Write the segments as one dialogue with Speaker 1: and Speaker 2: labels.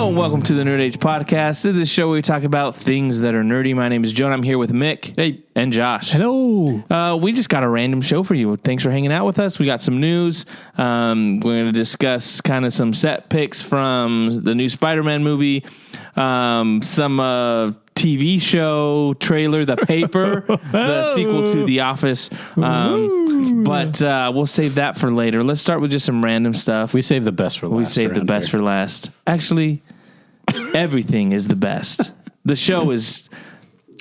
Speaker 1: Hello and welcome to the Nerd Age Podcast. This is the show where we talk about things that are nerdy. My name is Joe and I'm here with Mick.
Speaker 2: Hey.
Speaker 1: And Josh.
Speaker 3: Hello.
Speaker 1: We just got a random show for you. Thanks for hanging out with us. We got some news. We're going to discuss kind of some set pics from the new Spiderman movie, some TV show trailer, The Paper, the sequel to The Office. But we'll save that for later. Let's start with just some random stuff.
Speaker 2: We save the best for last.
Speaker 1: We save the best for last. Actually, everything is the best. The show is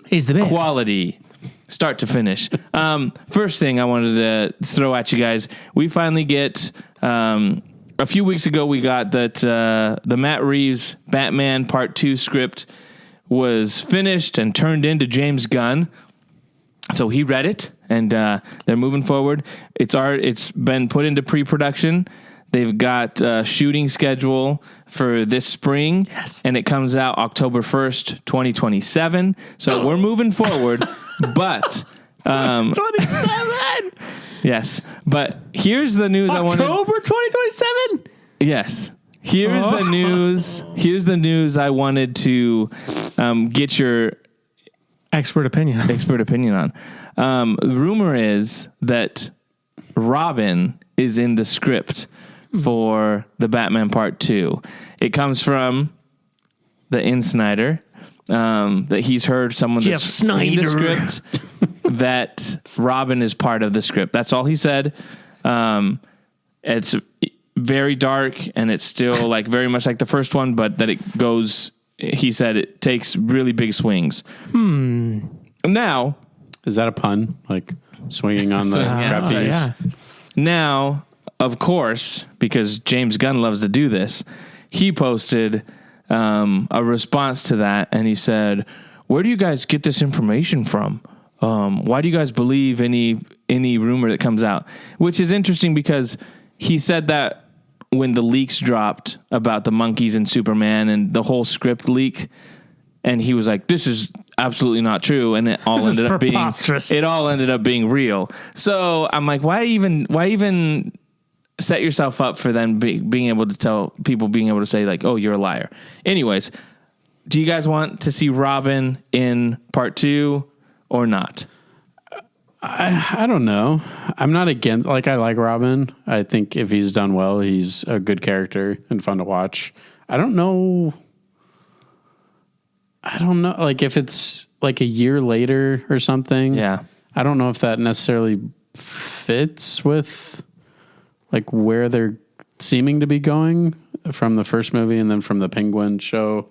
Speaker 3: the best.
Speaker 1: Quality. Start to finish. First thing I wanted to throw at you guys, we finally get, a few weeks ago we got that the Matt Reeves Batman Part 2 script was finished and turned into James Gunn. So he read it, and they're moving forward. It's been put into pre-production. They've got a shooting schedule for this spring, and it comes out October 1st, 2027. So we're moving forward, but...
Speaker 3: 27?
Speaker 1: Yes, but here's the news
Speaker 3: October 2027?
Speaker 1: Yes. Here's the news. Here's the news I wanted to get your...
Speaker 3: Expert opinion
Speaker 1: on. The rumor is that Robin is in the script for the Batman Part 2. It comes from the Insnider, that he's heard someone that's seen the script that Robin is part of the script. That's all he said. It's very dark and it's still like very much like the first one, but that it goes, he said it takes really big swings. Now,
Speaker 2: is that a pun? Like swinging on the trapeze?
Speaker 3: Yeah.
Speaker 1: Now, of course, because James Gunn loves to do this, he posted a response to that, and he said, "Where do you guys get this information from? Why do you guys believe any rumor that comes out?" Which is interesting because he said that when the leaks dropped about the monkeys and Superman and the whole script leak, and he was like, "This is absolutely not true," and it all ended up being real. So I'm like, why even set yourself up for then being able to tell people, being able to say like, "Oh, you're a liar." Anyways, do you guys want to see Robin in Part 2 or not?
Speaker 2: I don't know. I'm not against, like, I like Robin. I think if he's done well, he's a good character and fun to watch. I don't know. Like if it's like a year later or something.
Speaker 1: Yeah.
Speaker 2: I don't know if that necessarily fits with like where they're seeming to be going from the first movie and then from the Penguin show.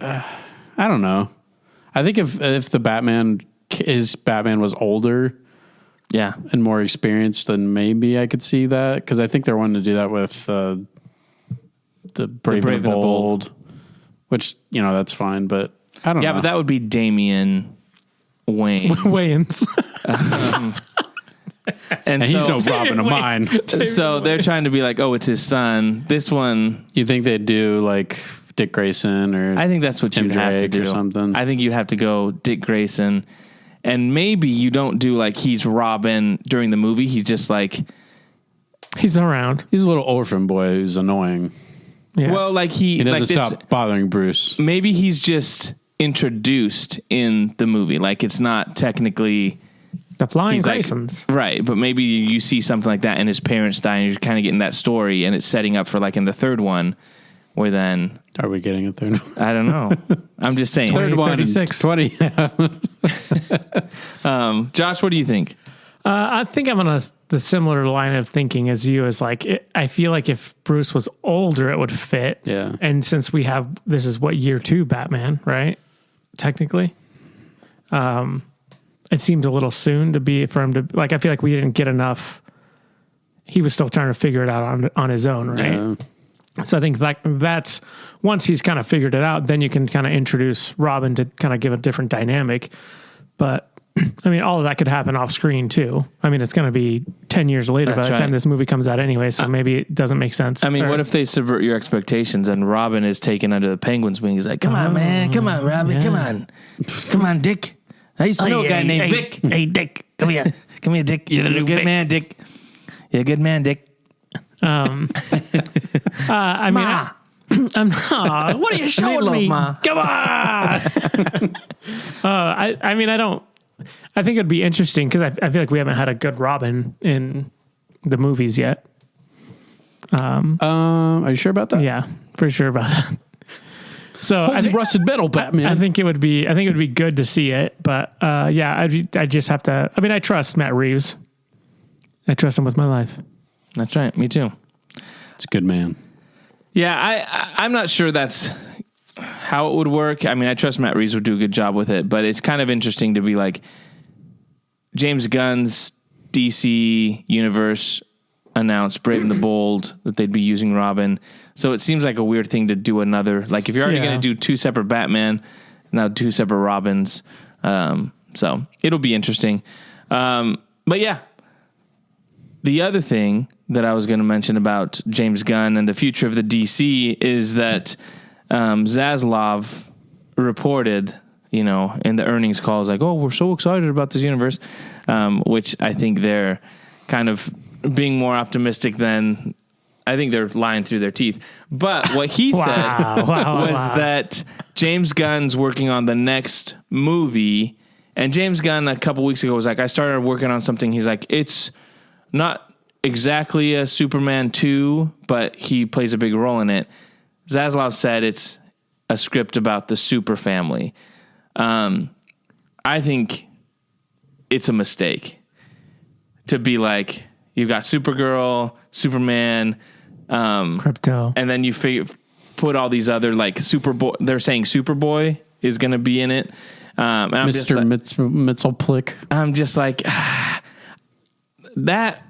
Speaker 2: I don't know. I think if the Batman was older,
Speaker 1: yeah,
Speaker 2: and more experienced, then maybe I could see that, because I think they're wanting to do that with the Brave and the Bold, which, you know, that's fine, but I don't know.
Speaker 1: Yeah, but that would be Damian
Speaker 3: Wayans.
Speaker 1: And
Speaker 2: he's no Robin of mine.
Speaker 1: So they're trying to be like, oh, it's his son. This one,
Speaker 2: you think they'd do like Dick Grayson or
Speaker 1: I think that's what you'd have to do.
Speaker 2: Or something.
Speaker 1: I think you'd have to go Dick Grayson, and maybe you don't do like he's Robin during the movie. He's just like
Speaker 3: he's around.
Speaker 2: He's a little orphan boy who's annoying.
Speaker 1: Yeah. Well, like he
Speaker 2: doesn't
Speaker 1: like
Speaker 2: stop bothering Bruce.
Speaker 1: Maybe he's just introduced in the movie. Like it's not technically
Speaker 3: the Flying Graysons,
Speaker 1: like, right? But maybe you see something like that, and his parents die, and you're kind of getting that story, and it's setting up for like in the third one, where then
Speaker 2: are we getting a third one?
Speaker 1: I don't know. I'm just saying.
Speaker 2: Third one, 20.
Speaker 1: Josh, what do you think?
Speaker 3: I think I'm on the similar line of thinking as you. As like, I feel like if Bruce was older, it would fit.
Speaker 2: Yeah.
Speaker 3: And since this is what year 2 Batman, right? Technically, it seems a little soon for him to like. I feel like we didn't get enough. He was still trying to figure it out on his own, right?
Speaker 2: Yeah.
Speaker 3: So I think like that's once he's kind of figured it out, then you can kind of introduce Robin to kind of give a different dynamic. But I mean, all of that could happen off screen too. I mean, it's going to be 10 years later by the time this movie comes out anyway. So maybe it doesn't make sense.
Speaker 1: I mean, what if they subvert your expectations and Robin is taken under the Penguin's wing? He's like, come on, man. Come on, Robin. Yeah. Come on, Dick. I used to know a guy named Dick.
Speaker 3: Hey, Dick. Come here.
Speaker 1: Come here, Dick. You're a good man, Dick. You're a good man, Dick.
Speaker 3: I mean, I'm not. What are you showing
Speaker 1: Meatloaf,
Speaker 3: me?
Speaker 1: Ma.
Speaker 3: Come on. I mean, I think it'd be interesting because I feel like we haven't had a good Robin in the movies yet.
Speaker 2: Are you sure about that?
Speaker 3: Yeah, for sure about that. So
Speaker 2: Holy rusted metal, Batman.
Speaker 3: I think it would be good to see it, but yeah, I just have to. I mean, I trust Matt Reeves. I trust him with my life.
Speaker 1: That's right. Me too.
Speaker 2: It's a good man.
Speaker 1: Yeah, I'm not sure that's how it would work. I mean, I trust Matt Reeves would do a good job with it, but it's kind of interesting to be like James Gunn's DC universe announced Brave and the Bold that they'd be using Robin. So it seems like a weird thing to do another. Like if you're already going to do 2 separate Batman, now 2 separate Robins. So it'll be interesting. But yeah, the other thing that I was going to mention about James Gunn and the future of the DC is that Zaslav reported, in the earnings calls, like, oh, we're so excited about this universe, which I think they're kind of being more optimistic than I think they're lying through their teeth. But what he said was that James Gunn's working on the next movie. And James Gunn a couple weeks ago was like, I started working on something. He's like, it's not exactly a Superman 2, but he plays a big role in it. Zaslav said it's a script about the super family. I think it's a mistake to be like, you got Supergirl, Superman,
Speaker 3: Crypto,
Speaker 1: and then you put all these other like Superboy. They're saying Superboy is going to be in it. And I'm
Speaker 2: Mr. Mitzelplick.
Speaker 1: I'm just like that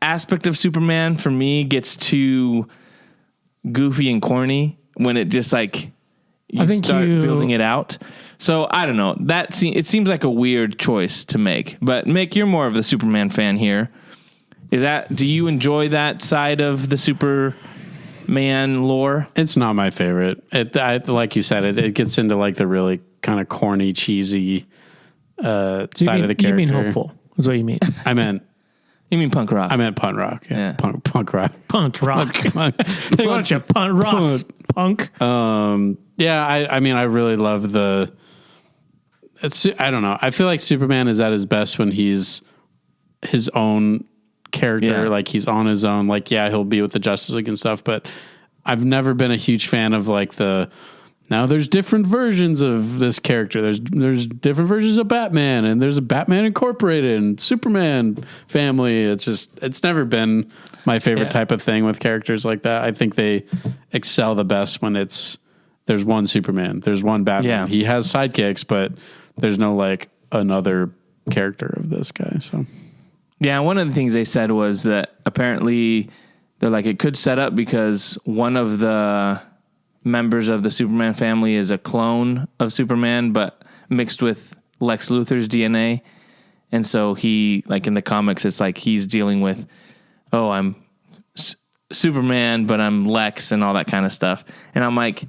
Speaker 1: aspect of Superman for me gets too goofy and corny when it just like you start building it out. So I don't know. It seems like a weird choice to make. But Mick, you're more of the Superman fan here. Do you enjoy that side of the Superman lore?
Speaker 2: It's not my favorite. Like you said, it gets into like the really kind of corny, cheesy side of the character.
Speaker 3: You mean hopeful is what you mean.
Speaker 1: You mean punk rock?
Speaker 2: I meant punk rock. Yeah. Punk rock.
Speaker 3: Punk rock. Why don't you punk rock? Punk.
Speaker 2: Yeah, I mean, I really love I don't know. I feel like Superman is at his best when he's his own character. Yeah. Like he's on his own. Like, yeah, he'll be with the Justice League and stuff, but I've never been a huge fan of like now there's different versions of this character. There's different versions of Batman, and there's a Batman Incorporated and Superman family. It's never been my favorite type of thing with characters like that. I think they excel the best when there's one Superman, there's one Batman. Yeah. He has sidekicks, but there's no like another character of this guy. So
Speaker 1: yeah, one of the things they said was that apparently they're like, it could set up because one of the members of the Superman family is a clone of Superman, but mixed with Lex Luthor's DNA. And so he, like in the comics, it's like he's dealing with, oh, I'm Superman, but I'm Lex and all that kind of stuff. And I'm like,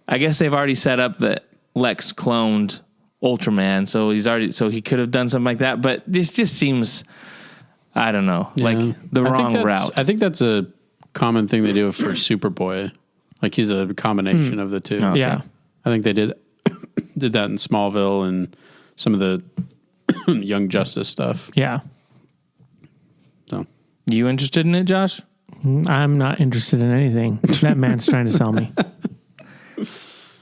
Speaker 1: I guess they've already set up that Lex cloned Ultraman, so he could have done something like that. But this just seems, I don't know, like the wrong route.
Speaker 2: I think that's a common thing they do for Superboy. Like he's a combination of the two.
Speaker 3: Okay. Yeah,
Speaker 2: I think they did that in Smallville and some of the Young Justice stuff.
Speaker 3: Yeah.
Speaker 2: So,
Speaker 1: you interested in it, Josh?
Speaker 3: I'm not interested in anything that man's trying to sell me.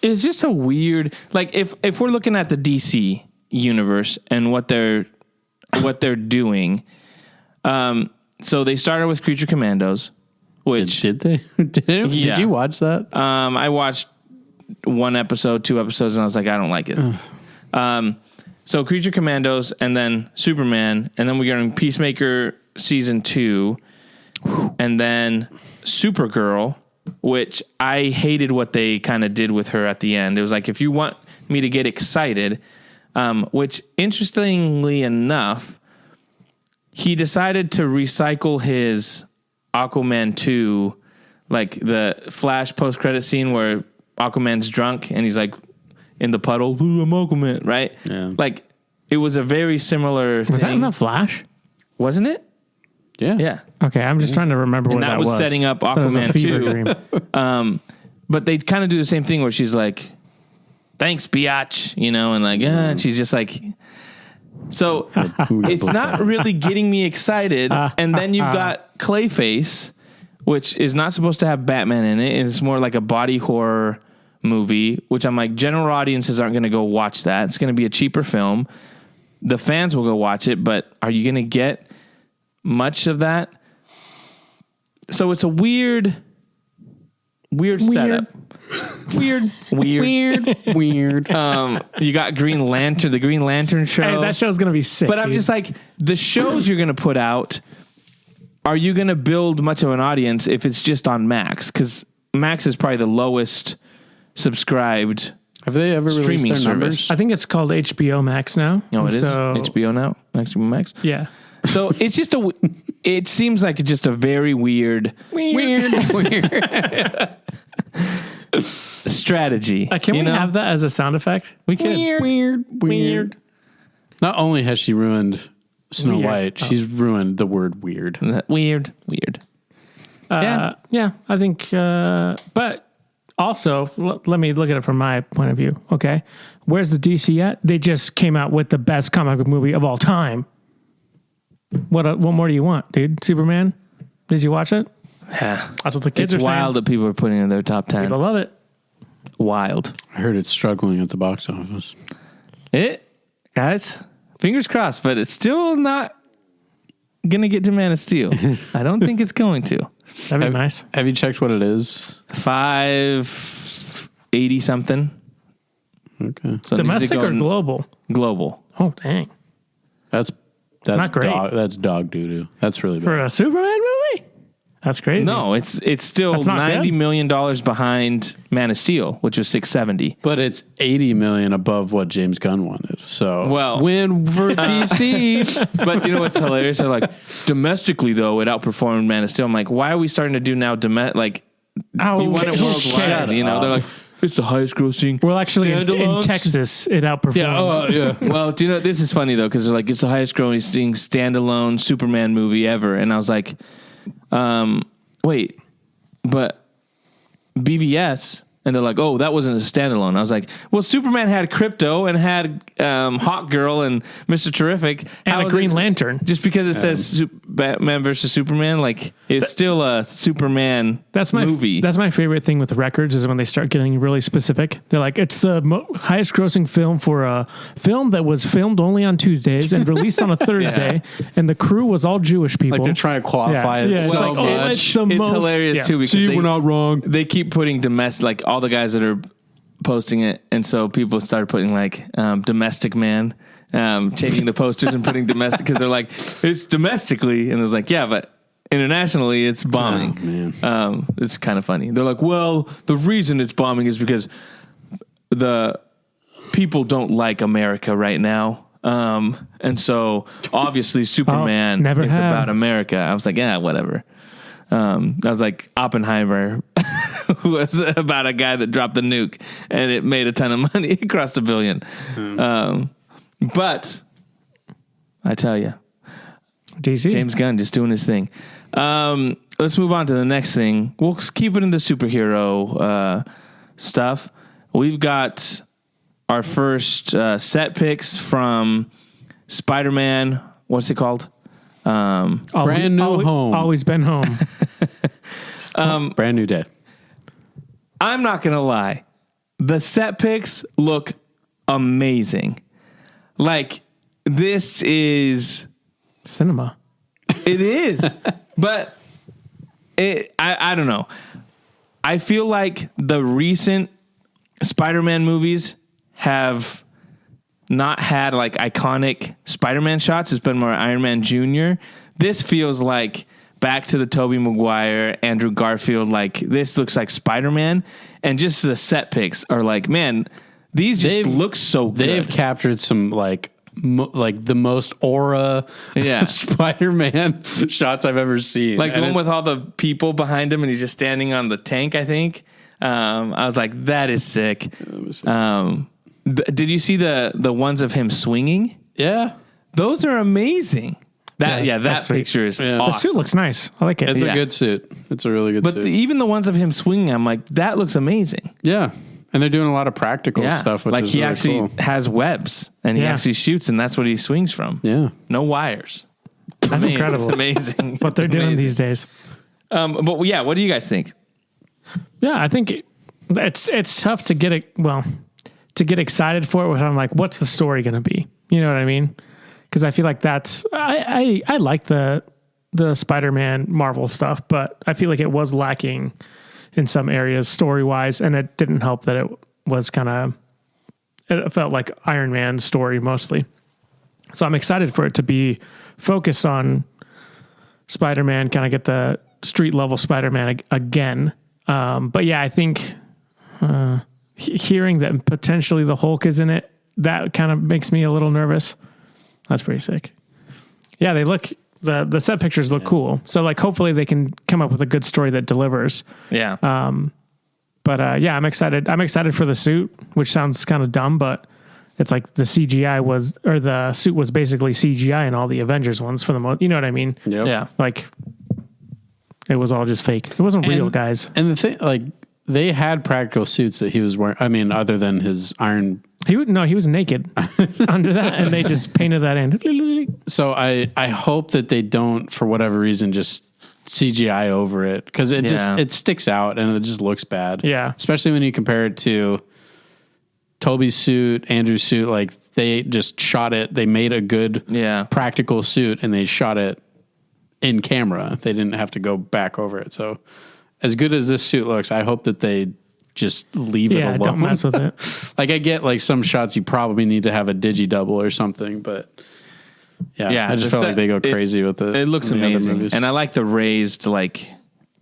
Speaker 1: It's just a weird, like if we're looking at the DC universe and what they're doing. So they started with Creature Commandos, which
Speaker 2: did they? Did you watch that?
Speaker 1: I watched 1 episode, 2 episodes, and I was like, I don't like it. So Creature Commandos, and then Superman, and then we got in Peacemaker season 2, and then Supergirl, which I hated what they kind of did with her at the end. It was like, if you want me to get excited, which interestingly enough, he decided to recycle his Aquaman 2, like the Flash post-credit scene where Aquaman's drunk and he's like in the puddle, I'm Aquaman, right?
Speaker 2: Yeah.
Speaker 1: Like it was a very similar thing.
Speaker 3: Was that in the Flash?
Speaker 1: Wasn't it?
Speaker 2: Yeah.
Speaker 1: Yeah.
Speaker 3: Okay, I'm just trying to remember
Speaker 1: And
Speaker 3: where
Speaker 1: that
Speaker 3: that
Speaker 1: was setting up
Speaker 3: That was a
Speaker 1: Aquaman
Speaker 3: fever
Speaker 1: 2.
Speaker 3: dream.
Speaker 1: But they kind of do the same thing where she's like, thanks, biatch, and like, and she's just like, so it's not really getting me excited. And then you've got Clayface, which is not supposed to have Batman in it. It's more like a body horror movie, which I'm like, general audiences aren't going to go watch that. It's going to be a cheaper film. The fans will go watch it, but are you going to get much of that? So it's a weird setup. Weird. You got Green Lantern, the Green Lantern show.
Speaker 3: Hey, that show's gonna be sick.
Speaker 1: But I'm just like, the shows you're gonna put out, are you gonna build much of an audience if it's just on Max? Because Max is probably the lowest subscribed.
Speaker 2: Have they ever
Speaker 1: streaming
Speaker 2: released their
Speaker 1: service.
Speaker 2: numbers?
Speaker 3: I think it's called HBO Max now.
Speaker 1: Oh, it is
Speaker 3: So,
Speaker 1: HBO now. HBO Max.
Speaker 3: Yeah.
Speaker 1: So it's just it seems like just a very weird strategy.
Speaker 3: Can we have that as a sound effect?
Speaker 1: We can.
Speaker 3: Weird.
Speaker 2: Not only has she ruined Snow
Speaker 3: Weird.
Speaker 2: White, she's ruined the word weird.
Speaker 1: Weird.
Speaker 3: Yeah, I think, but also, let me look at it from my point of view, okay? Where's the DC at? They just came out with the best comic book movie of all time. What more do you want, dude? Superman? Did you watch it?
Speaker 1: Yeah.
Speaker 3: That's what the kids
Speaker 1: It's
Speaker 3: are
Speaker 1: wild
Speaker 3: saying.
Speaker 1: that people are putting in their top 10.
Speaker 3: People love it.
Speaker 1: Wild.
Speaker 2: I heard it's struggling at the box office.
Speaker 1: Guys, fingers crossed, but it's still not going to get to Man of Steel. I don't think it's going to.
Speaker 3: That'd be nice.
Speaker 2: Have you checked what it is?
Speaker 1: 580 something.
Speaker 2: Okay.
Speaker 1: So it needs to
Speaker 3: Domestic
Speaker 1: go
Speaker 3: or global?
Speaker 1: global.
Speaker 3: Oh, dang.
Speaker 2: That's
Speaker 3: Not great.
Speaker 2: That's dog doo-doo. That's really bad.
Speaker 3: For a Superman movie? That's crazy.
Speaker 1: No, it's still
Speaker 3: That's not
Speaker 1: $90
Speaker 3: good.
Speaker 1: million behind Man of Steel, which was 670.
Speaker 2: But it's 80 million above what James Gunn wanted. So
Speaker 1: win
Speaker 2: for DC.
Speaker 1: But you know what's hilarious? They're like, domestically though, it outperformed Man of Steel. I'm like, why are we starting to do now you want it worldwide? They're like, it's the highest grossing.
Speaker 3: Well, actually, in
Speaker 1: standalones.
Speaker 3: Texas, it outperformed.
Speaker 2: Yeah.
Speaker 1: Well, do you know, this is funny though, because they're like, it's the highest grossing standalone Superman movie ever. And I was like, wait, but BVS, and they're like, oh, that wasn't a standalone. I was like, well, Superman had Crypto and had Hawk Girl and Mr. Terrific.
Speaker 3: And
Speaker 1: How
Speaker 3: a
Speaker 1: is
Speaker 3: Green
Speaker 1: it-
Speaker 3: Lantern.
Speaker 1: Just because it says Batman versus Superman, like, it's still a Superman
Speaker 3: That's my
Speaker 1: movie.
Speaker 3: That's my favorite thing with records is when they start getting really specific. They're like, it's the highest grossing film for a film that was filmed only on Tuesdays and released on a Thursday, and the crew was all Jewish people.
Speaker 2: Like they're trying to qualify it
Speaker 3: it's
Speaker 2: so
Speaker 3: like, oh,
Speaker 2: much.
Speaker 3: it's the
Speaker 1: it's
Speaker 3: most
Speaker 1: hilarious too, because
Speaker 2: we're not wrong.
Speaker 1: they keep putting domestic, like all the guys that are posting it, and so people started putting like domestic man, changing the posters and putting domestic, because they're like, it's domestically, and it was like, yeah, but internationally it's bombing. It's kind of funny. They're like, well, the reason it's bombing is because the people don't like America right now. And so obviously Superman
Speaker 3: never
Speaker 1: is
Speaker 3: have.
Speaker 1: about America. I was like, yeah, whatever. I was like, Oppenheimer was about a guy that dropped the nuke and it made a ton of money. It crossed $1 billion. But I tell you,
Speaker 3: DC.
Speaker 1: James Gunn just doing his thing. Let's move on to the next thing. We'll keep it in the superhero stuff. We've got our first set picks from Spiderman. What's it called?
Speaker 2: Brand new home.
Speaker 3: Always been home.
Speaker 2: Brand new day.
Speaker 1: I'm not going to lie. The set picks look amazing. Like, this is...
Speaker 3: Cinema.
Speaker 1: It is. But I don't know. I feel like the recent Spider-Man movies have not had like iconic Spider-Man shots. It's been more Iron Man Jr. This feels like back to the Tobey Maguire, Andrew Garfield. Like, this looks like Spider-Man, and just the set picks are like, man, these just look so good.
Speaker 2: They've captured some like the most aura Spider-Man shots I've ever seen.
Speaker 1: Like the one with all the people behind him and he's just standing on the tank, I think. I was like, that is sick. Did you see the ones of him swinging?
Speaker 2: Yeah.
Speaker 1: Those are amazing. That
Speaker 3: that's sweet.
Speaker 1: picture is
Speaker 2: Yeah.
Speaker 3: The
Speaker 1: awesome.
Speaker 3: suit looks nice. I like it.
Speaker 2: It's
Speaker 1: Yeah.
Speaker 2: a good suit. It's a really good
Speaker 1: But
Speaker 2: suit.
Speaker 1: even the ones of him swinging, I'm like, that looks amazing.
Speaker 2: Yeah. And they're doing a lot of practical stuff, which
Speaker 1: like
Speaker 2: is
Speaker 1: he
Speaker 2: really
Speaker 1: actually
Speaker 2: cool.
Speaker 1: has webs and he
Speaker 3: Yeah.
Speaker 1: actually shoots, and that's what he swings from.
Speaker 2: Yeah.
Speaker 1: No wires.
Speaker 3: That's incredible.
Speaker 1: It's amazing.
Speaker 3: What they're
Speaker 1: It's
Speaker 3: doing
Speaker 1: amazing.
Speaker 3: these days.
Speaker 1: But yeah, what do you guys think?
Speaker 3: Yeah, I think it's tough to get to get excited for it. Which I'm like, what's the story going to be? You know what I mean? Because I feel like I like the Spider-Man Marvel stuff, but I feel like it was lacking in some areas story wise, and it didn't help that it was it felt like Iron Man's story mostly. So I'm excited for it to be focused on Spider-Man, kind of get the street level Spider-Man again. But yeah, I think hearing that potentially the Hulk is in it, that kind of makes me a little nervous. That's pretty sick. Yeah, they look, the set pictures look cool. So like, hopefully they can come up with a good story that delivers.
Speaker 1: Yeah.
Speaker 3: But yeah, I'm excited. I'm excited for the suit, which sounds kind of dumb, but it's like the the suit was basically CGI in all the Avengers ones for the most, you know what I mean?
Speaker 2: Yep.
Speaker 1: Yeah.
Speaker 3: Like it was all just fake. It wasn't real, guys.
Speaker 2: And the thing, like, they had practical suits that he was wearing. I mean, other than his iron.
Speaker 3: He was naked under that, and they just painted that in.
Speaker 2: So I hope that they don't, for whatever reason, just CGI over it, because it sticks out and it just looks bad.
Speaker 3: Yeah.
Speaker 2: Especially when you compare it to Toby's suit, Andrew's suit. Like, they just shot it. They made a good practical suit and they shot it in camera. They didn't have to go back over it. So as good as this suit looks, I hope that they just leave it alone.
Speaker 3: Don't mess with it.
Speaker 2: Like, I get like some shots you probably need to have a digi double or something, but I just felt like they go crazy with it.
Speaker 1: It looks amazing. And I like the raised like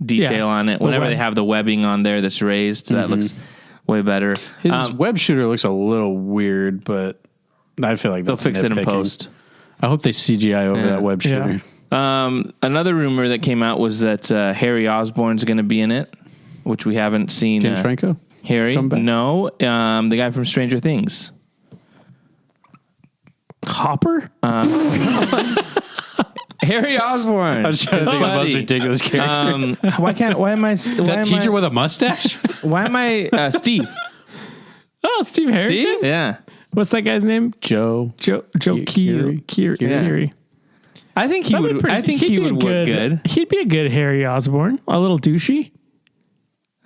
Speaker 1: detail on it. Whenever they have the webbing on there that's raised, that looks way better.
Speaker 2: His web shooter looks a little weird, but I feel like
Speaker 1: they'll fix it in
Speaker 2: nitpicking.
Speaker 1: Post.
Speaker 2: I hope they CGI over that web shooter.
Speaker 3: Yeah.
Speaker 1: Another rumor that came out was that Harry Osborn's going to be in it, which we haven't seen.
Speaker 2: James Franco?
Speaker 1: Harry? No. The guy from Stranger Things.
Speaker 3: Hopper?
Speaker 1: Harry Osborn.
Speaker 2: I was trying to think of the most ridiculous character.
Speaker 1: Why am I
Speaker 2: that teacher with a mustache?
Speaker 1: why am I Steve?
Speaker 3: Oh, Steve Harrington?
Speaker 1: Steve? Yeah.
Speaker 3: What's that guy's name?
Speaker 2: Joe
Speaker 3: Keery.
Speaker 1: Yeah. I think he would. I think he would work good.
Speaker 3: He'd be a good Harry Osborn. A little douchey.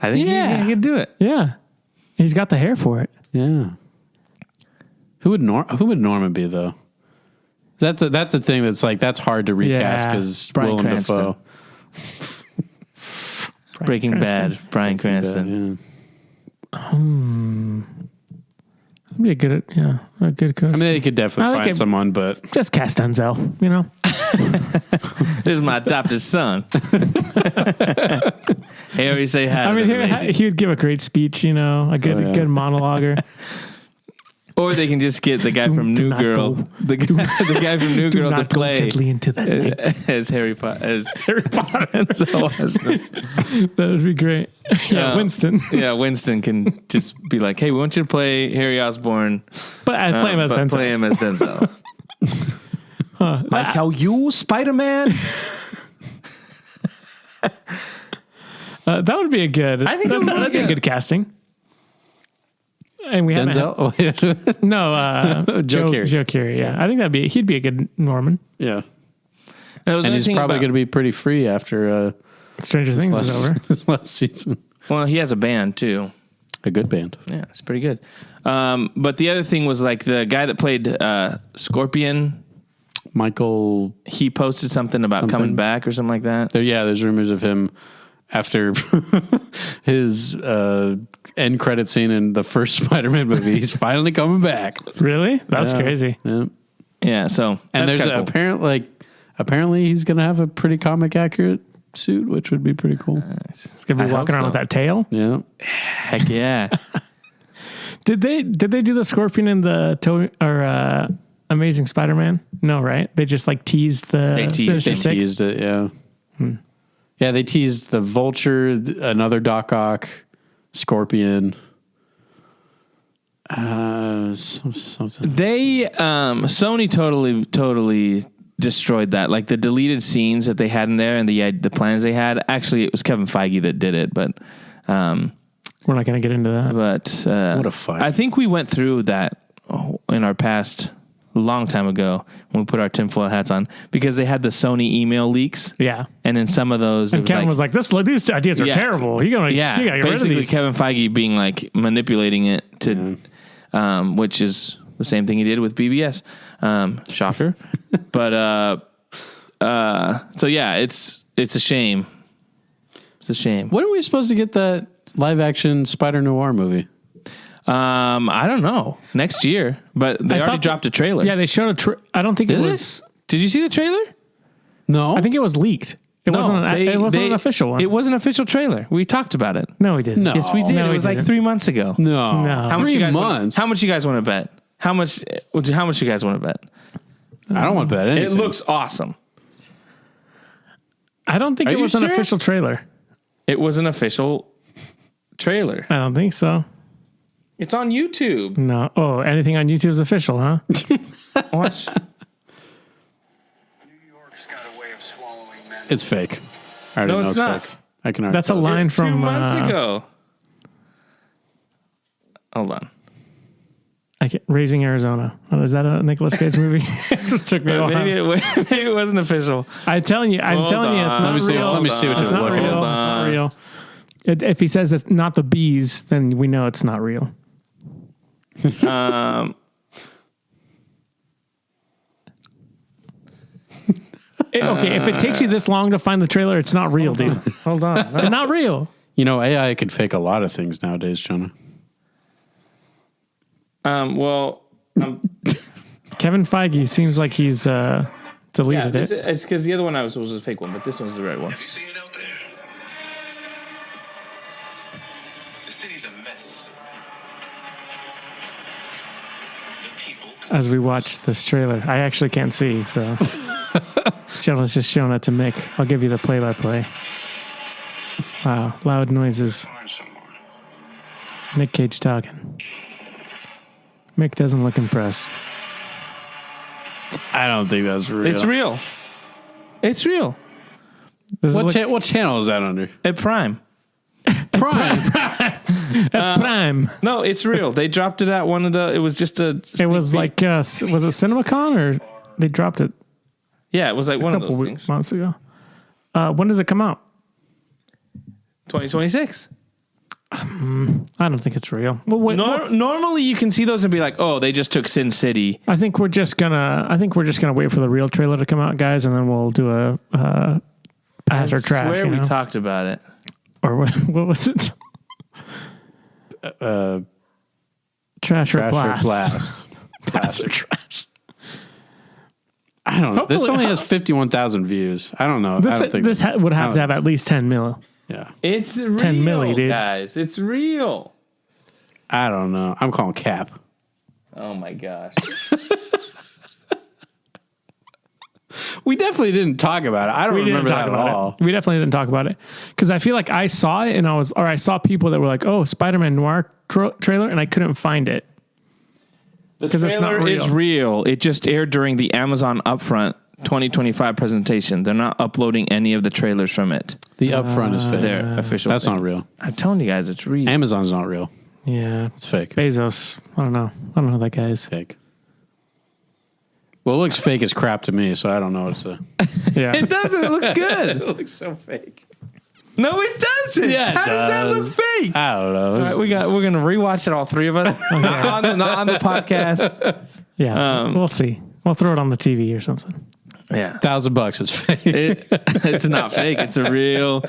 Speaker 1: I think he could do it.
Speaker 3: Yeah, he's got the hair for it.
Speaker 2: Yeah. Who would Norman be though? That's a thing that's like that's hard to recast because
Speaker 1: Bryan
Speaker 2: Willem
Speaker 1: Cranston.
Speaker 2: Dafoe.
Speaker 1: Breaking Bad. Bryan Cranston.
Speaker 3: That'd be a good coach.
Speaker 2: I mean, they could definitely find someone, but
Speaker 3: just cast Denzel. You know,
Speaker 1: This is my adopted son. Harry, say hi.
Speaker 3: I mean, he would give a great speech. You know, a good monologuer.
Speaker 1: Or they can just get the guy from New
Speaker 3: not
Speaker 1: Girl,
Speaker 3: go.
Speaker 1: the guy from New Girl to
Speaker 3: not go
Speaker 1: play
Speaker 3: gently into that night.
Speaker 1: as Harry Potter.
Speaker 3: That would be great. Yeah, Winston.
Speaker 1: Yeah, Winston can just be like, "Hey, we want you to play Harry Osborn,
Speaker 3: But I play him as Denzel.
Speaker 1: Play him as Denzel." I tell you, Spider-Man.
Speaker 3: That would be a good.
Speaker 1: I think it would
Speaker 3: that'd be a good casting. And we haven't.
Speaker 2: Denzel.
Speaker 3: No,
Speaker 2: Joe Keery.
Speaker 3: Joe Keery. Yeah, I think he'd be a good Norman.
Speaker 2: Yeah, and he's probably going to be pretty free after
Speaker 3: Stranger Things is over.
Speaker 2: This last season.
Speaker 1: Well, he has a band too.
Speaker 2: A good band.
Speaker 1: Yeah, it's pretty good. But the other thing was like the guy that played Scorpion.
Speaker 2: Michael.
Speaker 1: He posted something about coming back or something like that.
Speaker 2: There's rumors of him after his end credit scene in the first Spider-Man movie. He's finally coming back.
Speaker 3: Really? That's crazy.
Speaker 2: Yeah.
Speaker 1: Yeah. So
Speaker 2: And there's
Speaker 1: cool.
Speaker 2: apparently he's going to have a pretty comic accurate suit, which would be pretty cool.
Speaker 3: He's gonna be walking around with that tail.
Speaker 2: Yeah.
Speaker 1: Heck yeah.
Speaker 3: Did they do the Scorpion in the Amazing Spider-Man? No, right? They just like teased the.
Speaker 1: They
Speaker 2: Teased it. Yeah. Yeah, they teased the Vulture, another Doc Ock, Scorpion. Something.
Speaker 1: They Sony totally destroyed that. Like the deleted scenes that they had in there and the plans they had. Actually, it was Kevin Feige that did it, but
Speaker 3: we're not going to get into that.
Speaker 1: But
Speaker 2: what a fight!
Speaker 1: I think we went through that in our past. A long time ago when we put our tinfoil hats on because they had the Sony email leaks.
Speaker 3: Yeah.
Speaker 1: And in some of those,
Speaker 3: and Kevin was like, these ideas are terrible. You gotta get rid of
Speaker 1: basically
Speaker 3: these.
Speaker 1: Kevin Feige being like manipulating it to, which is the same thing he did with BBS. Shocker. But, so yeah, it's a shame. It's a shame.
Speaker 2: When are we supposed to get that live action Spider Noir movie?
Speaker 1: I don't know. Next year, but they already dropped a trailer.
Speaker 3: Yeah, they showed I don't think it was.
Speaker 1: Did you see the trailer?
Speaker 2: No,
Speaker 3: I think it was leaked. It wasn't an official one.
Speaker 1: It was an official trailer. We talked about it.
Speaker 3: No, we didn't.
Speaker 2: No.
Speaker 1: Yes, we did.
Speaker 3: No,
Speaker 1: it was like 3 months ago.
Speaker 2: No.
Speaker 1: How much
Speaker 2: 3
Speaker 1: you guys
Speaker 2: months.
Speaker 1: How much you guys want to bet? How much you guys want to bet?
Speaker 2: I don't want to bet anything.
Speaker 1: It looks awesome.
Speaker 3: I don't think it was an official trailer.
Speaker 1: It was an official trailer.
Speaker 3: I don't think so.
Speaker 1: It's on YouTube.
Speaker 3: No. Oh, anything on YouTube is official, huh?
Speaker 1: Watch.
Speaker 4: New York's got a way of swallowing men.
Speaker 2: It's fake. I already
Speaker 1: No,
Speaker 2: know
Speaker 1: it's not.
Speaker 2: fake. I can already
Speaker 3: That's a
Speaker 2: tell.
Speaker 3: line
Speaker 1: It's
Speaker 3: from
Speaker 1: 2 months ago. Hold on.
Speaker 3: Raising Arizona. Oh, is that a Nicolas Cage movie? It took me a while.
Speaker 1: Maybe it wasn't official.
Speaker 3: I'm telling you, it's not real.
Speaker 2: Let me see what
Speaker 3: It's
Speaker 2: you're
Speaker 3: not
Speaker 2: looking
Speaker 3: real.
Speaker 2: at.
Speaker 3: It's not real. If he says it's not the bees, then we know it's not real.
Speaker 1: Okay,
Speaker 3: if it takes you this long to find the trailer, it's not real, dude.
Speaker 1: hold on.
Speaker 3: It's not real.
Speaker 2: You know, AI could fake a lot of things nowadays, Jonah.
Speaker 3: Kevin Feige seems like he's deleted it.
Speaker 1: It's because the other one was a fake one, but this one's the right one.
Speaker 4: Have you seen it out there? The city's a mess. The people.
Speaker 3: As we watch this trailer, I actually can't see, so Jeff just showing it to Mick. I'll give you the play-by-play. Wow, loud noises. Nick Cage talking. Mick doesn't look impressed.
Speaker 2: I don't think that's real.
Speaker 1: It's real. It's real.
Speaker 2: What channel is that under?
Speaker 1: At Prime.
Speaker 2: Prime.
Speaker 3: Prime.
Speaker 1: No, it's real. They dropped it at one of the. It was just a.
Speaker 3: It was like, was it CinemaCon or they dropped it
Speaker 1: Yeah, it was like one
Speaker 3: a
Speaker 1: of
Speaker 3: couple
Speaker 1: those things.
Speaker 3: months ago? When does it come out?
Speaker 1: 2026.
Speaker 3: I don't think it's real. Well, wait,
Speaker 1: Normally, you can see those and be like, "Oh, they just took Sin City."
Speaker 3: I think we're just gonna wait for the real trailer to come out, guys, and then we'll do a pass or trash.
Speaker 1: I swear
Speaker 3: you
Speaker 1: we
Speaker 3: know?
Speaker 1: talked about it.
Speaker 3: Or what was it? Trash or blast? Pass or trash.
Speaker 2: I don't know.
Speaker 3: Hopefully-
Speaker 2: This only has 51,000 views. I don't know. I don't think
Speaker 3: This would have to have at least 10 mil.
Speaker 2: Yeah.
Speaker 1: It's real,
Speaker 3: 10 milli, dude.
Speaker 1: guys. It's real.
Speaker 2: I don't know. I'm calling cap.
Speaker 1: Oh my gosh.
Speaker 2: We definitely didn't talk about it. I don't remember that at all.
Speaker 3: We definitely didn't talk about it because I feel like I saw it and I saw people that were like, "Oh, Spider-Man Noir trailer," and I couldn't find it.
Speaker 1: The
Speaker 3: 'Cause it's not
Speaker 1: trailer is
Speaker 3: real.
Speaker 1: real. It just aired during the Amazon Upfront 2025 presentation. They're not uploading any of the trailers from it.
Speaker 2: The upfront is fake.
Speaker 1: Their official.
Speaker 2: That's
Speaker 1: thing.
Speaker 2: not real.
Speaker 1: I'm telling you guys, it's real.
Speaker 2: Amazon's not real.
Speaker 3: Yeah,
Speaker 2: It's fake.
Speaker 3: Bezos. I don't know who that guy is.
Speaker 2: Fake. Well, it looks fake as crap to me, so I don't know what to say.
Speaker 3: Yeah,
Speaker 1: It doesn't. It looks good.
Speaker 2: It looks so fake.
Speaker 1: No, it doesn't.
Speaker 2: Yeah, it
Speaker 1: How does that
Speaker 2: does.
Speaker 1: look fake?
Speaker 2: I don't know.
Speaker 1: All right, we're gonna rewatch it, all three of us, not on the podcast.
Speaker 3: yeah. We'll see. We'll throw it on the TV or something.
Speaker 1: Yeah,
Speaker 2: $1,000 is fake.
Speaker 1: it's not fake. It's the real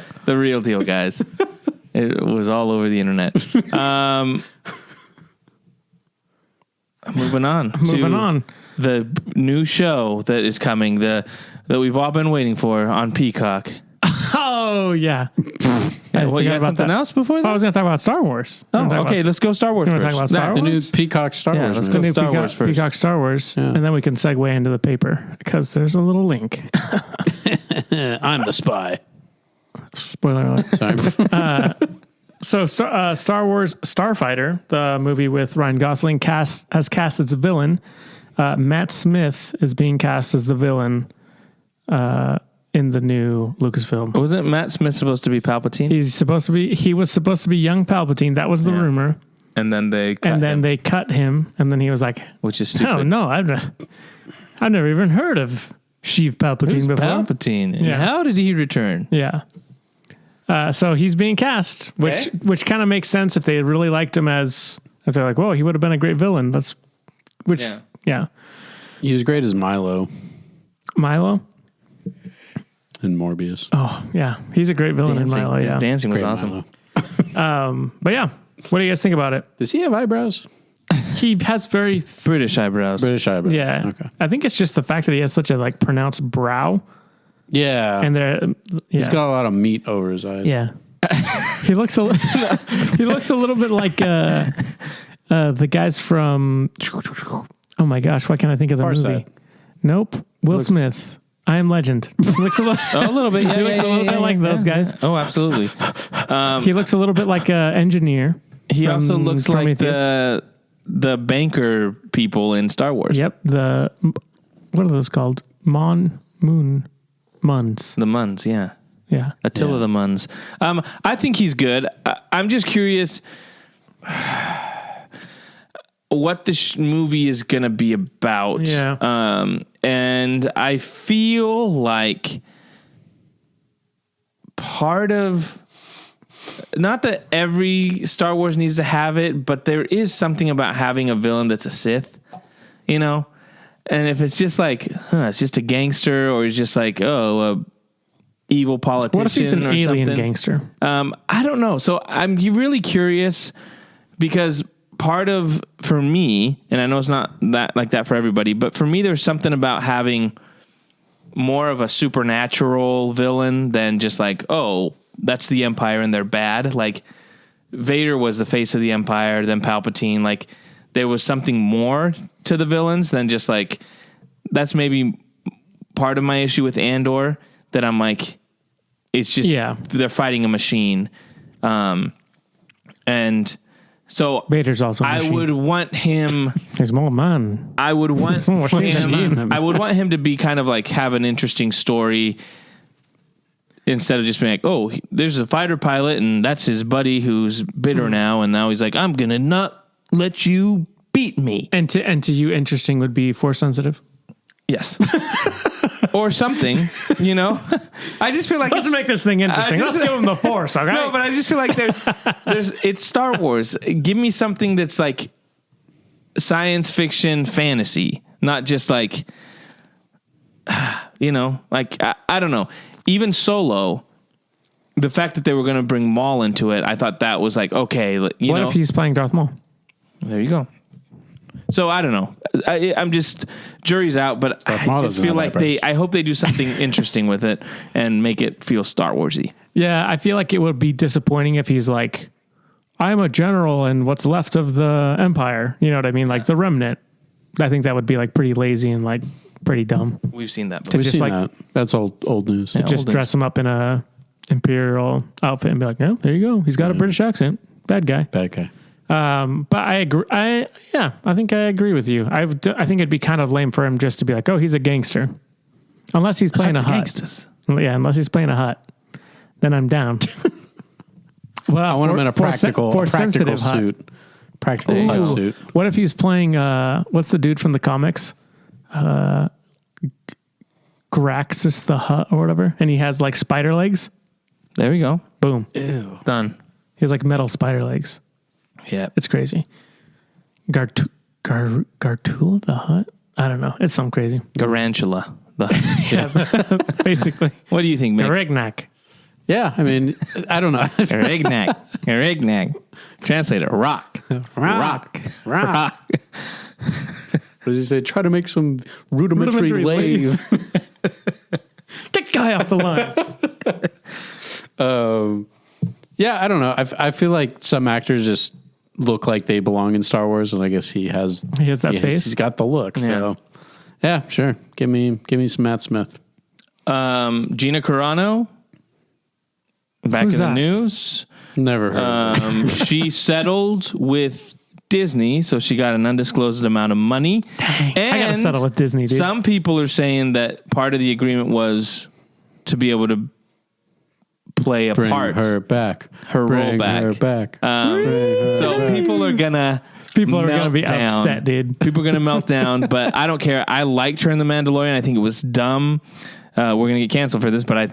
Speaker 1: deal, guys. It was all over the internet. Moving on.
Speaker 3: Moving on.
Speaker 1: The new show that is coming, that we've all been waiting for on Peacock.
Speaker 3: Oh yeah.
Speaker 1: Hey, what, you got something else before that?
Speaker 3: I was going to talk about Star Wars.
Speaker 1: Oh, okay. Let's go Star Wars
Speaker 3: You wanna
Speaker 1: first.
Speaker 3: talk about Star
Speaker 2: The new
Speaker 3: Wars?
Speaker 2: Peacock Star
Speaker 1: Yeah,
Speaker 2: Wars.
Speaker 1: let's
Speaker 2: movie.
Speaker 1: go
Speaker 3: New
Speaker 1: Star Wars first.
Speaker 3: Peacock Star Wars,
Speaker 2: Yeah.
Speaker 3: and then we can segue into the paper because there's a little link.
Speaker 2: I'm the spy.
Speaker 3: Spoiler alert.
Speaker 2: Sorry.
Speaker 3: So, Star Wars Starfighter, the movie with Ryan Gosling, has cast its villain, Matt Smith is being cast as the villain in the new Lucasfilm.
Speaker 1: Wasn't Matt Smith supposed to be Palpatine?
Speaker 3: He was supposed to be young Palpatine. That was the rumor.
Speaker 1: And then they cut him,
Speaker 3: they cut him, and then he was like,
Speaker 1: which is stupid.
Speaker 3: "Oh no, I've never even heard of Sheev Palpatine before."
Speaker 1: Palpatine. And
Speaker 3: Yeah.
Speaker 1: how did he return?
Speaker 3: Yeah. So he's being cast, which kind of makes sense if they really liked him if they're like, "Whoa, he would have been a great villain." Yeah.
Speaker 2: He was great as Milo
Speaker 3: Milo.
Speaker 2: in Morbius.
Speaker 3: Oh yeah, he's a great villain in Milo.
Speaker 1: His
Speaker 3: Yeah.
Speaker 1: dancing was
Speaker 2: Great
Speaker 1: awesome.
Speaker 2: Milo.
Speaker 3: But yeah, what do you guys think about it?
Speaker 2: Does he have eyebrows?
Speaker 3: He has very
Speaker 1: British eyebrows.
Speaker 2: British eyebrows.
Speaker 3: yeah.
Speaker 2: Okay.
Speaker 3: I think it's just the fact that he has such a pronounced brow,
Speaker 2: Yeah.
Speaker 3: and
Speaker 2: He's got a lot of meat over his eyes.
Speaker 3: yeah. he looks a little bit like the guys from. Oh my gosh, why can't I think of the
Speaker 2: Far
Speaker 3: movie?
Speaker 2: Side.
Speaker 3: Nope, Will Smith. I Am Legend. Looks a little
Speaker 1: bit. Yeah,
Speaker 3: he looks a little bit like those guys.
Speaker 1: Oh, absolutely.
Speaker 3: He looks a little bit like an engineer.
Speaker 1: He also
Speaker 3: from
Speaker 1: looks like
Speaker 3: Prometheus.
Speaker 1: the banker people in Star Wars.
Speaker 3: Yep. What are those called? Muns.
Speaker 1: The Muns, yeah.
Speaker 3: Yeah.
Speaker 1: Attila the Muns. I think he's good. I'm just curious what this movie is going to be about.
Speaker 3: Yeah.
Speaker 1: And I feel like part of, not that every Star Wars needs to have it, but there is something about having a villain that's a Sith, you know? And if it's just like, it's just a gangster, or he's just like, a evil politician.
Speaker 3: What if he's an
Speaker 1: or
Speaker 3: alien
Speaker 1: something.
Speaker 3: gangster?
Speaker 1: I don't know. So I'm really curious because part of, for me, and I know it's not that like that for everybody, but for me, there's something about having more of a supernatural villain than just like, oh, that's the Empire and they're bad. Like Vader was the face of the Empire, then Palpatine. Like there was something more to the villains than just like, that's maybe part of my issue with Andor, that I'm like, it's just, they're fighting a machine. And so
Speaker 3: Vader's also a machine.
Speaker 1: I would want him.
Speaker 3: He's more man.
Speaker 1: I would want
Speaker 3: Machine.
Speaker 1: I would want him to be kind of like have an interesting story instead of just being like, oh, there's a fighter pilot and that's his buddy who's bitter now, and now he's like, I'm gonna not let you beat me.
Speaker 3: And to you, interesting would be Force sensitive.
Speaker 1: Yes. Or something, you know. I just feel like
Speaker 3: Let's make this thing interesting. Let's give him the Force, all right?
Speaker 1: No, but I just feel like there's it's Star Wars. Give me something that's like science fiction fantasy, not just like, you know, like I don't know. Even Solo, the fact that they were going to bring Maul into it, I thought that was like, okay, what
Speaker 3: if he's playing Darth Maul?
Speaker 1: There you go. So I don't know. I'm just, jury's out, but I just feel like I hope they do something interesting with it and make it feel Star Warsy.
Speaker 3: Yeah, I feel like it would be disappointing if he's like, I'm a general and what's left of the Empire. You know what I mean? Like the remnant. I think that would be like pretty lazy and like pretty dumb.
Speaker 1: We've seen that before.
Speaker 2: We've
Speaker 3: just
Speaker 2: seen
Speaker 3: like
Speaker 2: that. That's old news.
Speaker 3: to just dress him up in a Imperial outfit and be like, no, there you go. He's got a British accent. Bad guy.
Speaker 2: Bad guy.
Speaker 3: But I agree. I think I agree with you. I think it'd be kind of lame for him just to be like, oh, he's a gangster. Unless he's playing a hut.
Speaker 1: Gangsters.
Speaker 3: Yeah, unless he's playing a hut. Then I'm down. Well,
Speaker 2: I want him in a practical suit. Practical hut suit.
Speaker 3: What if he's playing, what's the dude from the comics? Graxus the Hut or whatever. And he has like spider legs.
Speaker 1: There we go.
Speaker 3: Boom.
Speaker 2: Ew.
Speaker 1: Done.
Speaker 3: He has like metal spider legs.
Speaker 1: Yeah.
Speaker 3: It's crazy. Gartula the Hut? I don't know. It's something crazy.
Speaker 1: Garantula.
Speaker 3: Basically.
Speaker 1: What do you think, Mick?
Speaker 3: Garignac.
Speaker 2: Yeah, I mean, I don't know.
Speaker 1: Garignac. Translator, rock.
Speaker 2: Rock. What does he say? Try to make some rudimentary lathe.
Speaker 3: Get guy off the line.
Speaker 2: Yeah, I don't know. I feel like some actors just look like they belong in Star Wars, and I guess he has
Speaker 3: that face.
Speaker 2: He's got the look. Yeah. So, yeah, sure. Give me some Matt Smith.
Speaker 1: Gina Carano. Back
Speaker 3: Who's
Speaker 1: in the
Speaker 3: that?
Speaker 1: news.
Speaker 2: Never heard of her.
Speaker 1: She settled with Disney, so she got an undisclosed amount of money.
Speaker 3: Dang, I gotta settle with Disney, dude.
Speaker 1: Some people are saying that part of the agreement was to be able to play a
Speaker 2: Bring
Speaker 1: part,
Speaker 2: her back.
Speaker 1: her role
Speaker 2: Bring
Speaker 1: back.
Speaker 2: her back.
Speaker 1: So people are gonna
Speaker 3: be
Speaker 1: down.
Speaker 3: upset, dude.
Speaker 1: People are gonna melt down, but I don't care. I liked her in The Mandalorian. I think it was dumb. We're gonna get canceled for this, but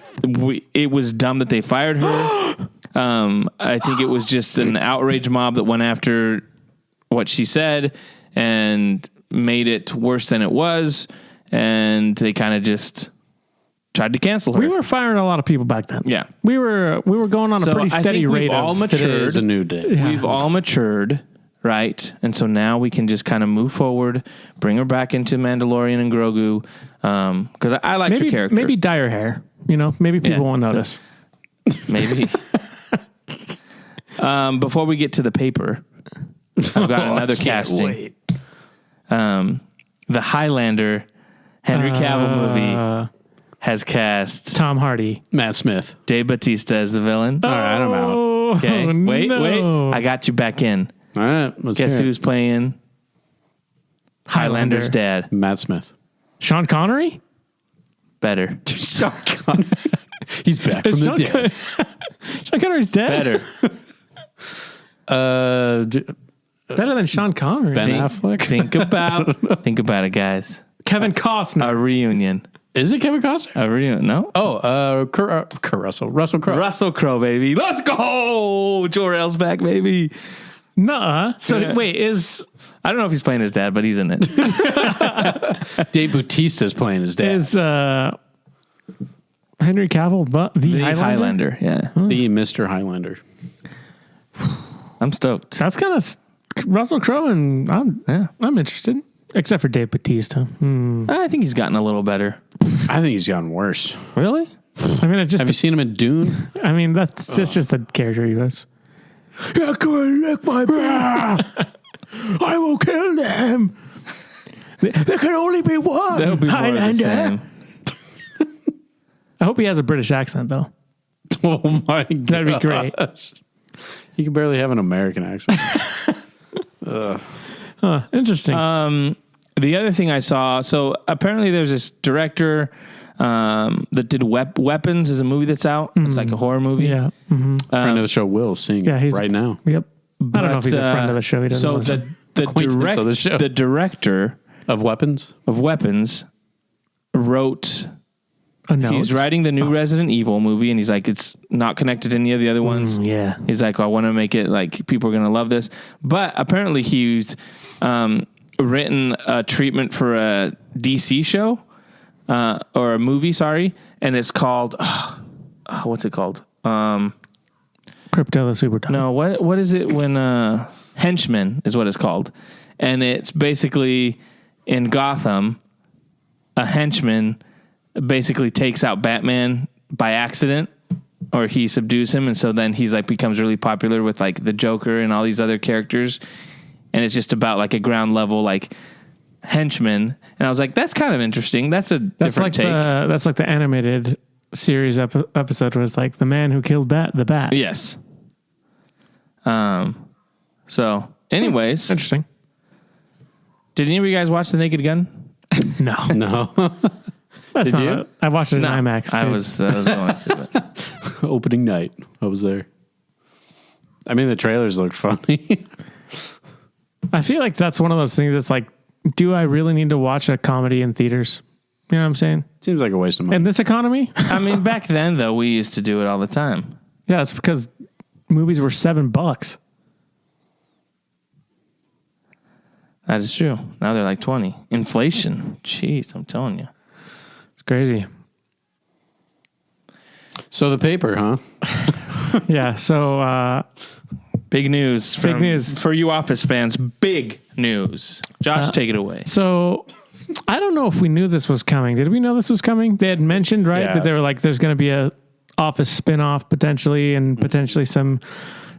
Speaker 1: it was dumb that they fired her. I think it was just an outrage mob that went after what she said and made it worse than it was, and they kind of just tried to cancel her.
Speaker 3: We were firing a lot of people back then.
Speaker 1: Yeah.
Speaker 3: We were going on a pretty steady rate.
Speaker 1: We've all
Speaker 2: Today
Speaker 1: matured.
Speaker 2: is a new day.
Speaker 3: Yeah.
Speaker 1: We've all matured, right? And so now we can just kind of move forward, bring her back into Mandalorian and Grogu, because I like her character.
Speaker 3: Maybe dye her hair. You know, maybe people won't notice.
Speaker 1: Maybe. Before we get to the paper, I've got another casting.
Speaker 2: Wait.
Speaker 1: The Highlander Henry Cavill movie has cast
Speaker 3: Tom Hardy.
Speaker 2: Matt Smith.
Speaker 1: Dave Bautista as the villain.
Speaker 2: All right, I'm out.
Speaker 1: Okay, wait.
Speaker 3: no.
Speaker 1: I got you back in.
Speaker 2: All right, let's
Speaker 1: Guess
Speaker 2: hear it.
Speaker 1: who's playing Highlander's dad?
Speaker 2: Matt Smith.
Speaker 3: Sean Connery?
Speaker 1: Better.
Speaker 2: Sean Connery. He's back from the dead.
Speaker 3: Sean Connery's dead.
Speaker 1: Better.
Speaker 3: Better than Sean Connery.
Speaker 2: Ben Affleck.
Speaker 1: Think about it, guys.
Speaker 3: Kevin Costner.
Speaker 1: A reunion.
Speaker 2: Is it Kevin Costner?
Speaker 1: A reunion. No?
Speaker 2: Oh, Kurt Russell. Russell Crowe.
Speaker 1: Russell Crowe, baby. Let's go. Jor-El's back, baby.
Speaker 3: Nuh-uh. So
Speaker 1: Yeah.
Speaker 3: wait, is
Speaker 1: I don't know if he's playing his dad, but he's in it.
Speaker 2: Dave Bautista's playing his dad.
Speaker 3: Henry Cavill the
Speaker 1: Highlander. Yeah.
Speaker 2: The Mr. Highlander.
Speaker 1: I'm stoked.
Speaker 3: That's kind of Russell Crowe, and I'm interested. Except for Dave Bautista.
Speaker 1: I think he's gotten a little better.
Speaker 2: I think he's gotten worse.
Speaker 1: Really?
Speaker 3: I mean,
Speaker 2: Have you seen him in Dune?
Speaker 3: I mean, that's just the character he was. Yeah, come and lick my bra. I will kill them. There can only be one.
Speaker 1: That would be more of the
Speaker 3: Highlander.
Speaker 1: same.
Speaker 3: I hope he has a British accent, though.
Speaker 2: Oh my god.
Speaker 3: That'd be great.
Speaker 2: He can barely have an American accent.
Speaker 3: Interesting.
Speaker 1: The other thing I saw, so apparently there's this director that did Weapons is a movie that's out. It's like a horror movie.
Speaker 3: yeah. Mm-hmm.
Speaker 2: Friend of the show, Will, seeing
Speaker 3: Yeah,
Speaker 2: it
Speaker 3: he's
Speaker 2: right now.
Speaker 3: Yep. I don't know if he's a friend of the show. He doesn't
Speaker 1: So
Speaker 3: listen.
Speaker 2: Acquaintance of the show.
Speaker 1: the director
Speaker 2: Of weapons?
Speaker 1: of Weapons wrote.
Speaker 3: A note?
Speaker 1: He's writing the new Resident Evil movie, and he's like, it's not connected to any of the other ones.
Speaker 3: yeah.
Speaker 1: He's like, I want to make it like people are going to love this. But apparently he's written a treatment for a DC show or a movie, sorry. And it's called, what's it called?
Speaker 3: Crypto the Super Dog.
Speaker 1: No, what is it when Henchman is what it's called. And it's basically in Gotham, a henchman basically takes out Batman by accident, or he subdues him, and so then he's like becomes really popular with like the Joker and all these other characters, and it's just about like a ground level like henchman. And I was like, that's kind of interesting. That's a different take.
Speaker 3: That's like the animated series episode where it's like the man who killed the bat.
Speaker 1: Yes. So, anyways,
Speaker 3: Interesting.
Speaker 1: did any of you guys watch The Naked Gun?
Speaker 3: No.
Speaker 2: No.
Speaker 3: That's
Speaker 1: Did
Speaker 3: not
Speaker 1: you?
Speaker 3: it. I watched it in IMAX.
Speaker 1: I
Speaker 3: dude.
Speaker 1: was going to. But
Speaker 2: Opening night. I was there. I mean, the trailers looked funny.
Speaker 3: I feel like that's one of those things that's like, do I really need to watch a comedy in theaters? You know what I'm saying?
Speaker 2: Seems like a waste of money.
Speaker 3: In this economy?
Speaker 1: I mean, back then though, we used to do it all the time.
Speaker 3: Yeah, it's because movies were $7.
Speaker 1: That is true. Now they're like 20. Inflation. Jeez, I'm telling you.
Speaker 3: It's crazy.
Speaker 2: So the paper, huh?
Speaker 3: Yeah, so
Speaker 1: Big news.
Speaker 3: Big news.
Speaker 1: For you Office fans. Big news. Josh, take it away.
Speaker 3: So I don't know if we knew this was coming. Did we know this was coming? They had mentioned, right,
Speaker 2: Yeah.
Speaker 3: that they were like, there's going to be a Office spinoff potentially, and potentially some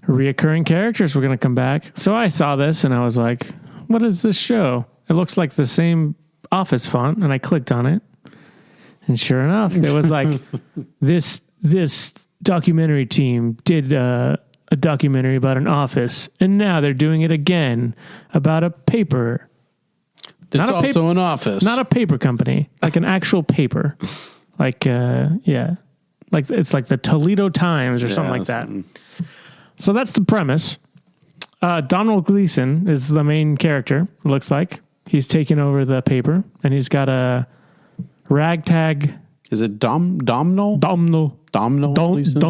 Speaker 3: reoccurring characters were going to come back. So I saw this and I was like, what is this show? It looks like the same Office font, and I clicked on it. And sure enough, it was like this documentary team did a documentary about an office, and now they're doing it again about a paper.
Speaker 2: It's
Speaker 3: Not a
Speaker 2: also
Speaker 3: paper-
Speaker 2: an office.
Speaker 3: Not a paper company, like an actual paper. Like, like it's like the Toledo Times or something like that. So that's the premise. Donald Gleason is the main character, it looks like. He's taken over the paper, and he's got a ragtag.
Speaker 2: Is it Domhnall?
Speaker 3: Domhnall.
Speaker 2: Gleeson?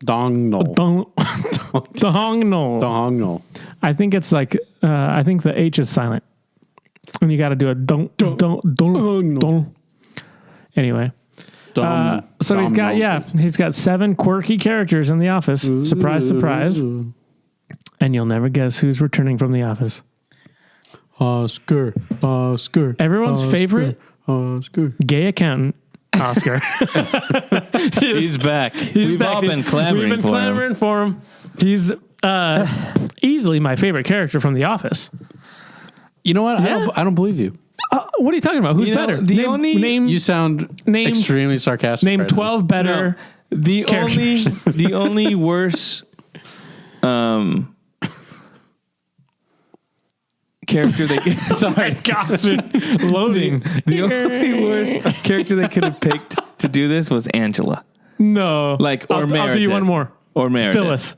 Speaker 3: Dongnal.
Speaker 2: Domhnall.
Speaker 3: I think it's like, I think the H is silent. And you got to do a don't. Anyway. So he's got 7 quirky characters in the office. Surprise, surprise. And you'll never guess who's returning from the office.
Speaker 2: Oscar.
Speaker 3: Everyone's favorite
Speaker 2: Oscar.
Speaker 3: gay accountant, Oscar.
Speaker 1: He's back. We've all been clamoring
Speaker 3: for him. He's easily my favorite character from the office.
Speaker 2: You know what?
Speaker 3: Yeah.
Speaker 2: I don't believe you.
Speaker 3: What are you talking about? Who's better?
Speaker 2: You sound extremely sarcastic.
Speaker 3: Name
Speaker 2: right
Speaker 3: 12 better.
Speaker 1: No, the only worse character they could, sorry,
Speaker 3: Gosh, loading.
Speaker 1: the only worst character they could have picked to do this was Angela.
Speaker 3: No.
Speaker 1: Like, or Meredith.
Speaker 3: I'll do you one more.
Speaker 1: Or Meredith.
Speaker 3: Phyllis.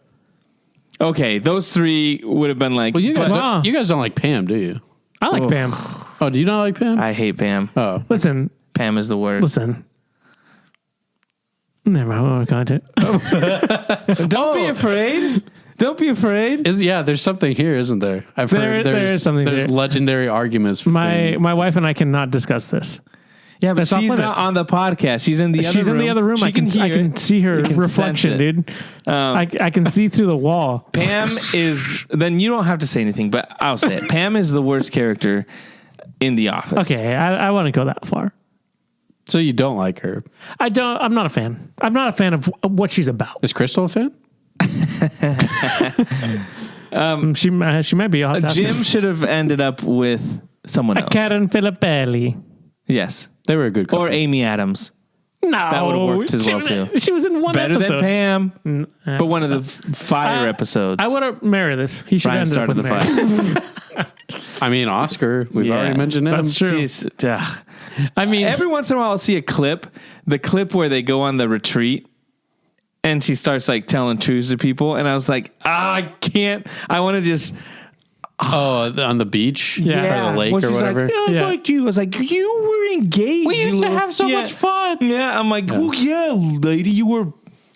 Speaker 1: Okay, those 3 would have been like.
Speaker 2: Well, you guys don't like Pam, do you?
Speaker 3: I like Pam.
Speaker 2: Oh, do you not like Pam?
Speaker 1: I hate Pam.
Speaker 2: Oh.
Speaker 3: Listen.
Speaker 1: Pam is the worst.
Speaker 3: Never mind content.
Speaker 1: Don't be afraid. Don't be afraid.
Speaker 2: There's something here, isn't there? I've heard
Speaker 3: there is something
Speaker 2: there's
Speaker 3: there.
Speaker 2: legendary arguments.
Speaker 3: My wife and I cannot discuss this.
Speaker 1: Yeah, but
Speaker 3: That's off
Speaker 1: she's
Speaker 3: limits.
Speaker 1: not on the podcast. She's in the other room.
Speaker 3: She's in the other room. I can see her
Speaker 1: can
Speaker 3: reflection,
Speaker 1: sense it.
Speaker 3: dude. I can see through the wall.
Speaker 1: Pam is. Then you don't have to say anything, but I'll say it. Pam is the worst character in The Office.
Speaker 3: Okay, I want to go that far.
Speaker 2: So you don't like her?
Speaker 3: I'm not a fan. I'm not a fan of what she's about.
Speaker 2: Is Crystal a fan?
Speaker 3: She might be.
Speaker 1: Jim should have ended up with someone else.
Speaker 3: Karen Filippelli.
Speaker 1: Yes,
Speaker 2: They were a good couple.
Speaker 1: or Amy Adams.
Speaker 3: No,
Speaker 1: That would have worked as well too.
Speaker 3: She was in one
Speaker 1: Better
Speaker 3: episode.
Speaker 1: than Pam, but one of the fire episodes.
Speaker 3: I would have Meredith. He should
Speaker 1: Brian
Speaker 3: have ended up
Speaker 1: started
Speaker 3: with
Speaker 1: the
Speaker 3: Meredith.
Speaker 1: fire.
Speaker 2: I mean, Oscar. We've
Speaker 1: Yeah,
Speaker 2: already mentioned him.
Speaker 3: That's true.
Speaker 1: Jeez, ugh.
Speaker 3: I mean,
Speaker 1: Every once in a while, I'll see a clip. The clip where they go on the retreat, and she starts like telling truths to people, and I was like, I can't. I want to just.
Speaker 2: Oh, on the beach?
Speaker 3: Yeah.
Speaker 2: Or the lake
Speaker 1: Well,
Speaker 2: or
Speaker 1: she's
Speaker 2: whatever?
Speaker 1: Like, I liked you. I was like, you were engaged.
Speaker 2: We used to have so much fun.
Speaker 1: Yeah, I'm like, oh yeah, lady, you were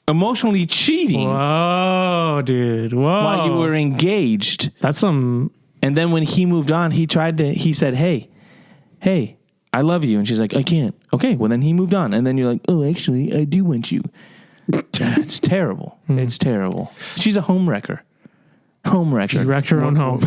Speaker 1: emotionally cheating
Speaker 3: whoa, dude, whoa.
Speaker 1: while you were engaged.
Speaker 3: That's some.
Speaker 1: And then when he moved on, he said, hey, I love you. And she's like, I can't. Okay, well then he moved on. And then you're like, oh, actually, I do want you. It's terrible. It's terrible. She's a home wrecker.
Speaker 3: She wrecked her own home.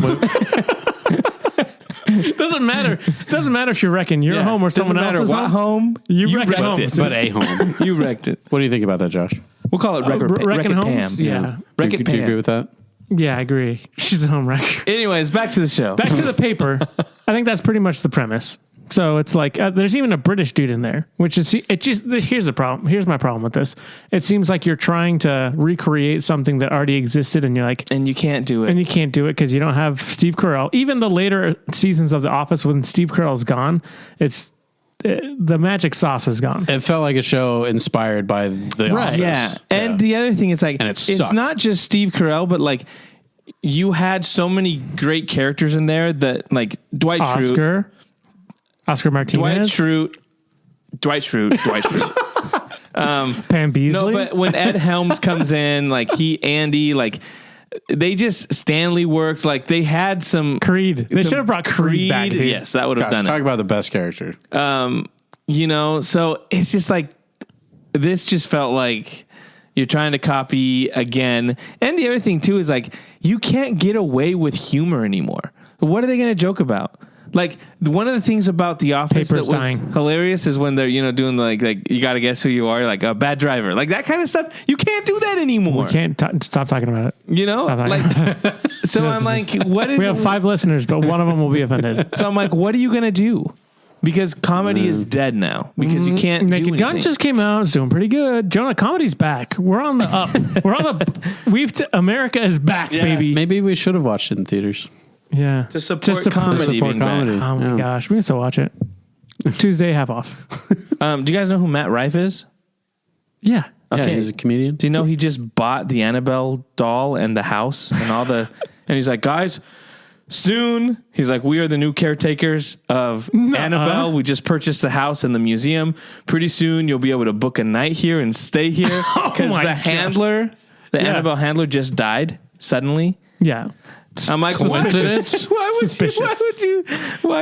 Speaker 3: Doesn't matter. Doesn't matter if you're wrecking your home or someone
Speaker 1: Doesn't matter
Speaker 3: else's
Speaker 1: what
Speaker 3: home.
Speaker 1: home.
Speaker 3: You wrecked homes.
Speaker 1: it.
Speaker 2: But a home.
Speaker 1: You wrecked it.
Speaker 2: What do you think about that, Josh?
Speaker 1: We'll call it
Speaker 3: wrecking
Speaker 1: Wreck-It
Speaker 3: homes?
Speaker 1: Pam.
Speaker 3: Yeah.
Speaker 1: Wreck-It
Speaker 2: Do you agree
Speaker 1: Pam.
Speaker 2: with that?
Speaker 3: Yeah, I agree. She's a home wrecker.
Speaker 1: Anyways, back to the show.
Speaker 3: Back to the paper. I think that's pretty much the premise. So it's like there's even a British dude in there, which is here's the problem. Here's my problem with this. It seems like you're trying to recreate something that already existed, and you're like,
Speaker 1: And you can't do it.
Speaker 3: and you can't do it because you don't have Steve Carell. Even the later seasons of The Office, when Steve Carell's gone, the magic sauce is gone.
Speaker 2: It felt like a show inspired by the Office.
Speaker 1: Yeah. And the other thing is like,
Speaker 2: And it
Speaker 1: it's
Speaker 2: sucked.
Speaker 1: not just Steve Carell, but like you had so many great characters in there that like Dwight Schrute.
Speaker 3: Oscar Martinez,
Speaker 1: Dwight Schrute.
Speaker 3: Pam Beasley.
Speaker 1: No, but when Ed Helms comes in, like Andy, like they just Stanley worked. Like they had some
Speaker 3: Creed. They should have brought Creed back. Dude.
Speaker 1: Yes, that would have done
Speaker 2: Talk
Speaker 1: it.
Speaker 2: about the best character.
Speaker 1: You know, so it's just like this just felt like you're trying to copy again. And the other thing too is like you can't get away with humor anymore. What are they going to joke about? Like one of the things about The Office
Speaker 3: Paper's
Speaker 1: that was
Speaker 3: dying.
Speaker 1: hilarious is when they're doing like you got to guess who you are, like a bad driver, like that kind of stuff. You can't do that anymore.
Speaker 3: We can't stop talking about it.
Speaker 1: You know,
Speaker 3: Stop talking
Speaker 1: like
Speaker 3: about it.
Speaker 1: so I'm like, what is?
Speaker 3: We have 5 listeners, but one of them will be offended.
Speaker 1: So I'm like, what are you gonna do? because comedy is dead now. Because you can't do
Speaker 3: Naked
Speaker 1: anything.
Speaker 3: Gun just came out. It's doing pretty good. Jonah, comedy's back. We're on the up. We're on the. America is back, baby.
Speaker 2: Maybe we should have watched it in theaters.
Speaker 3: Yeah.
Speaker 1: To support comedy being back.
Speaker 3: Oh my gosh, we can still watch it. Tuesday, half off.
Speaker 1: Do you guys know who Matt Rife is?
Speaker 3: Yeah.
Speaker 2: Yeah,
Speaker 1: Okay.
Speaker 2: he's a comedian.
Speaker 1: Do you know he just bought the Annabelle doll and the house and all the... And he's like, guys, soon, he's like, we are the new caretakers of Annabelle. We just purchased the house and the museum. Pretty soon, you'll be able to book a night here and stay here. Because
Speaker 3: my
Speaker 1: the
Speaker 3: gosh.
Speaker 1: handler, the
Speaker 3: Yeah.
Speaker 1: Annabelle handler just died suddenly.
Speaker 3: Yeah.
Speaker 1: I'm like,
Speaker 2: Coincidence?
Speaker 1: Why would you?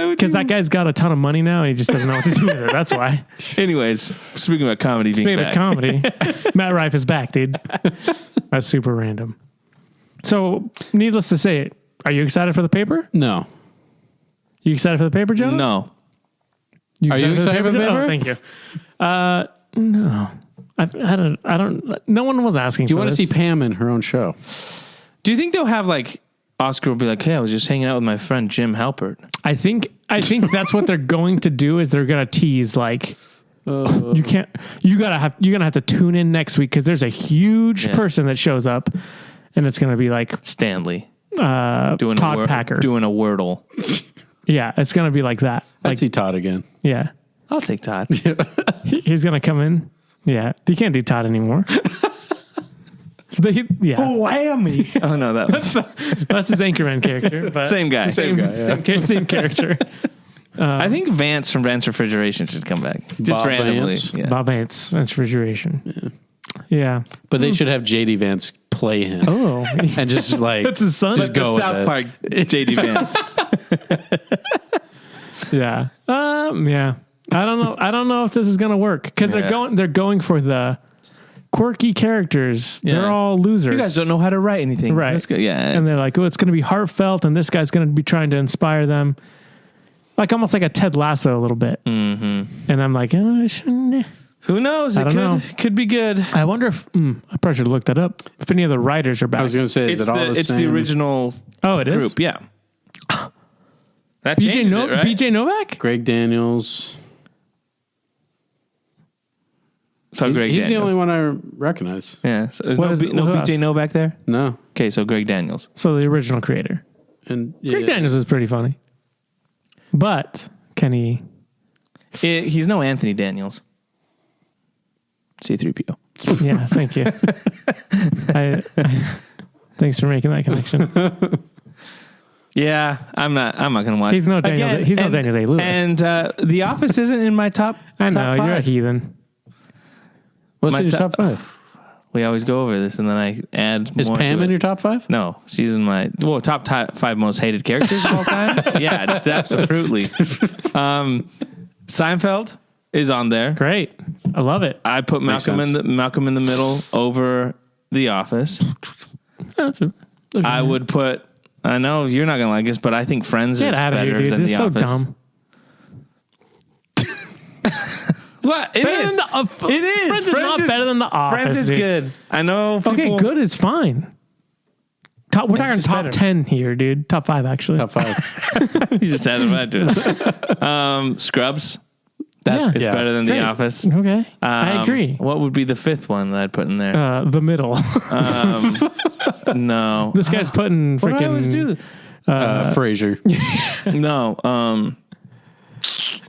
Speaker 3: Because that guy's got a ton of money now and he just doesn't know what to do with it. That's why.
Speaker 1: Anyways, speaking about comedy being
Speaker 3: Speaking
Speaker 1: back.
Speaker 3: of comedy, Matt Rife is back, dude. That's super random. So, needless to say, are you excited for the paper?
Speaker 2: No.
Speaker 3: You excited for the paper, Jonah?
Speaker 1: No.
Speaker 2: Are you excited for the paper?
Speaker 3: Oh, thank you. No. I don't. No one was asking.
Speaker 2: Do you
Speaker 3: for
Speaker 2: want to
Speaker 3: this.
Speaker 2: see Pam in her own show?
Speaker 1: Do you think they'll have like Oscar will be like, hey, I was just hanging out with my friend Jim Halpert.
Speaker 3: I think that's what they're going to do. Is they're going to tease like. You're gonna have to tune in next week because there's a huge person that shows up, and it's gonna be like
Speaker 1: Stanley
Speaker 3: doing Todd Packer
Speaker 1: doing a Wordle.
Speaker 3: Yeah, it's gonna be like that.
Speaker 2: I'd
Speaker 3: Like
Speaker 2: see Todd again.
Speaker 3: yeah,
Speaker 1: I'll take Todd.
Speaker 3: he's gonna come in. Yeah, you can't do Todd anymore. Yeah,
Speaker 1: Whammy! Oh no, that was
Speaker 3: that's his Anchorman character. But
Speaker 1: same guy.
Speaker 3: same character.
Speaker 1: I think Vance from Vance Refrigeration should come back. Just
Speaker 2: Bob
Speaker 1: randomly.
Speaker 2: Vance?
Speaker 1: Yeah.
Speaker 3: Bob Vance, that's refrigeration. Yeah.
Speaker 2: But they should have JD Vance play him.
Speaker 3: Oh,
Speaker 2: And just like
Speaker 3: that's his son.
Speaker 2: Just go with
Speaker 1: South
Speaker 2: it.
Speaker 1: Park JD Vance.
Speaker 3: Yeah. Yeah. I don't know if this is gonna work because they're going for the quirky characters.
Speaker 1: Yeah.
Speaker 3: They're all losers.
Speaker 1: You guys don't know how to write anything.
Speaker 3: Right.
Speaker 1: Let's go. Yeah.
Speaker 3: And they're like, oh, it's gonna be heartfelt, and this guy's gonna be trying to inspire them, like almost like a Ted Lasso a little bit. Mm-hmm. And I'm like, oh, shouldn't.
Speaker 1: Who knows? It could be good.
Speaker 3: I wonder if I probably should look that up. If any of the writers are back.
Speaker 2: I was going to say, is
Speaker 1: It's
Speaker 2: it all the
Speaker 1: it's
Speaker 2: same?
Speaker 1: the original
Speaker 3: Oh, it is?
Speaker 1: group. Yeah. That
Speaker 3: BJ,
Speaker 1: changes it, right?
Speaker 3: BJ Novak?
Speaker 2: Greg Daniels.
Speaker 1: So Greg
Speaker 2: He's the
Speaker 1: Daniels.
Speaker 2: only one I recognize.
Speaker 1: Yeah. So there's
Speaker 3: What
Speaker 1: no
Speaker 3: is it?
Speaker 1: no
Speaker 3: Who
Speaker 1: BJ
Speaker 3: else?
Speaker 1: Novak there?
Speaker 2: No.
Speaker 1: Okay, so Greg Daniels.
Speaker 3: So the original creator.
Speaker 2: And
Speaker 3: Greg Daniels is pretty funny. But can he?
Speaker 1: He's no Anthony Daniels. C-3PO.
Speaker 3: Yeah, thank you. Thanks for making that connection.
Speaker 1: Yeah, I'm not going to watch.
Speaker 3: He's no Daniel.
Speaker 1: Again,
Speaker 3: He's no Daniel Day-Lewis.
Speaker 1: And The Office isn't in my top.
Speaker 3: I know
Speaker 1: top
Speaker 3: you're a
Speaker 1: five.
Speaker 3: heathen.
Speaker 2: What's
Speaker 1: My
Speaker 2: in your
Speaker 1: top-
Speaker 2: top five?
Speaker 1: We always go over this, and then I add
Speaker 2: Is
Speaker 1: more.
Speaker 2: Pam
Speaker 1: to
Speaker 2: in
Speaker 1: it.
Speaker 2: your top five?
Speaker 1: No, she's in my top 5 most hated characters of all time. Yeah, it's absolutely. Seinfeld is on there.
Speaker 3: Great, I love it.
Speaker 1: I put Malcolm in the middle over The Office. I would put. I know you're not gonna like this, but I think Friends
Speaker 3: Get
Speaker 1: is
Speaker 3: out of
Speaker 1: better
Speaker 3: here, dude.
Speaker 1: than
Speaker 3: This is
Speaker 1: The
Speaker 3: so
Speaker 1: Office.
Speaker 3: dumb.
Speaker 1: What? It
Speaker 3: Better
Speaker 1: is.
Speaker 3: than the,
Speaker 1: It is.
Speaker 3: Friends is not better than The Office.
Speaker 1: Friends is
Speaker 3: dude.
Speaker 1: good. I know.
Speaker 3: Okay,
Speaker 1: people-
Speaker 3: good is fine. We're talking
Speaker 2: is
Speaker 3: top
Speaker 2: better.
Speaker 3: 10 here, dude. Top 5, actually.
Speaker 2: Top five.
Speaker 1: You just added that to it. Scrubs. That's
Speaker 3: Yeah.
Speaker 1: better than
Speaker 3: Great.
Speaker 1: The Office.
Speaker 3: Okay, I agree.
Speaker 1: What would be the fifth one that I'd put in there?
Speaker 3: The middle.
Speaker 1: No.
Speaker 3: This guy's putting
Speaker 1: What do I always
Speaker 3: freaking.
Speaker 1: do?
Speaker 2: Frasier.
Speaker 1: No.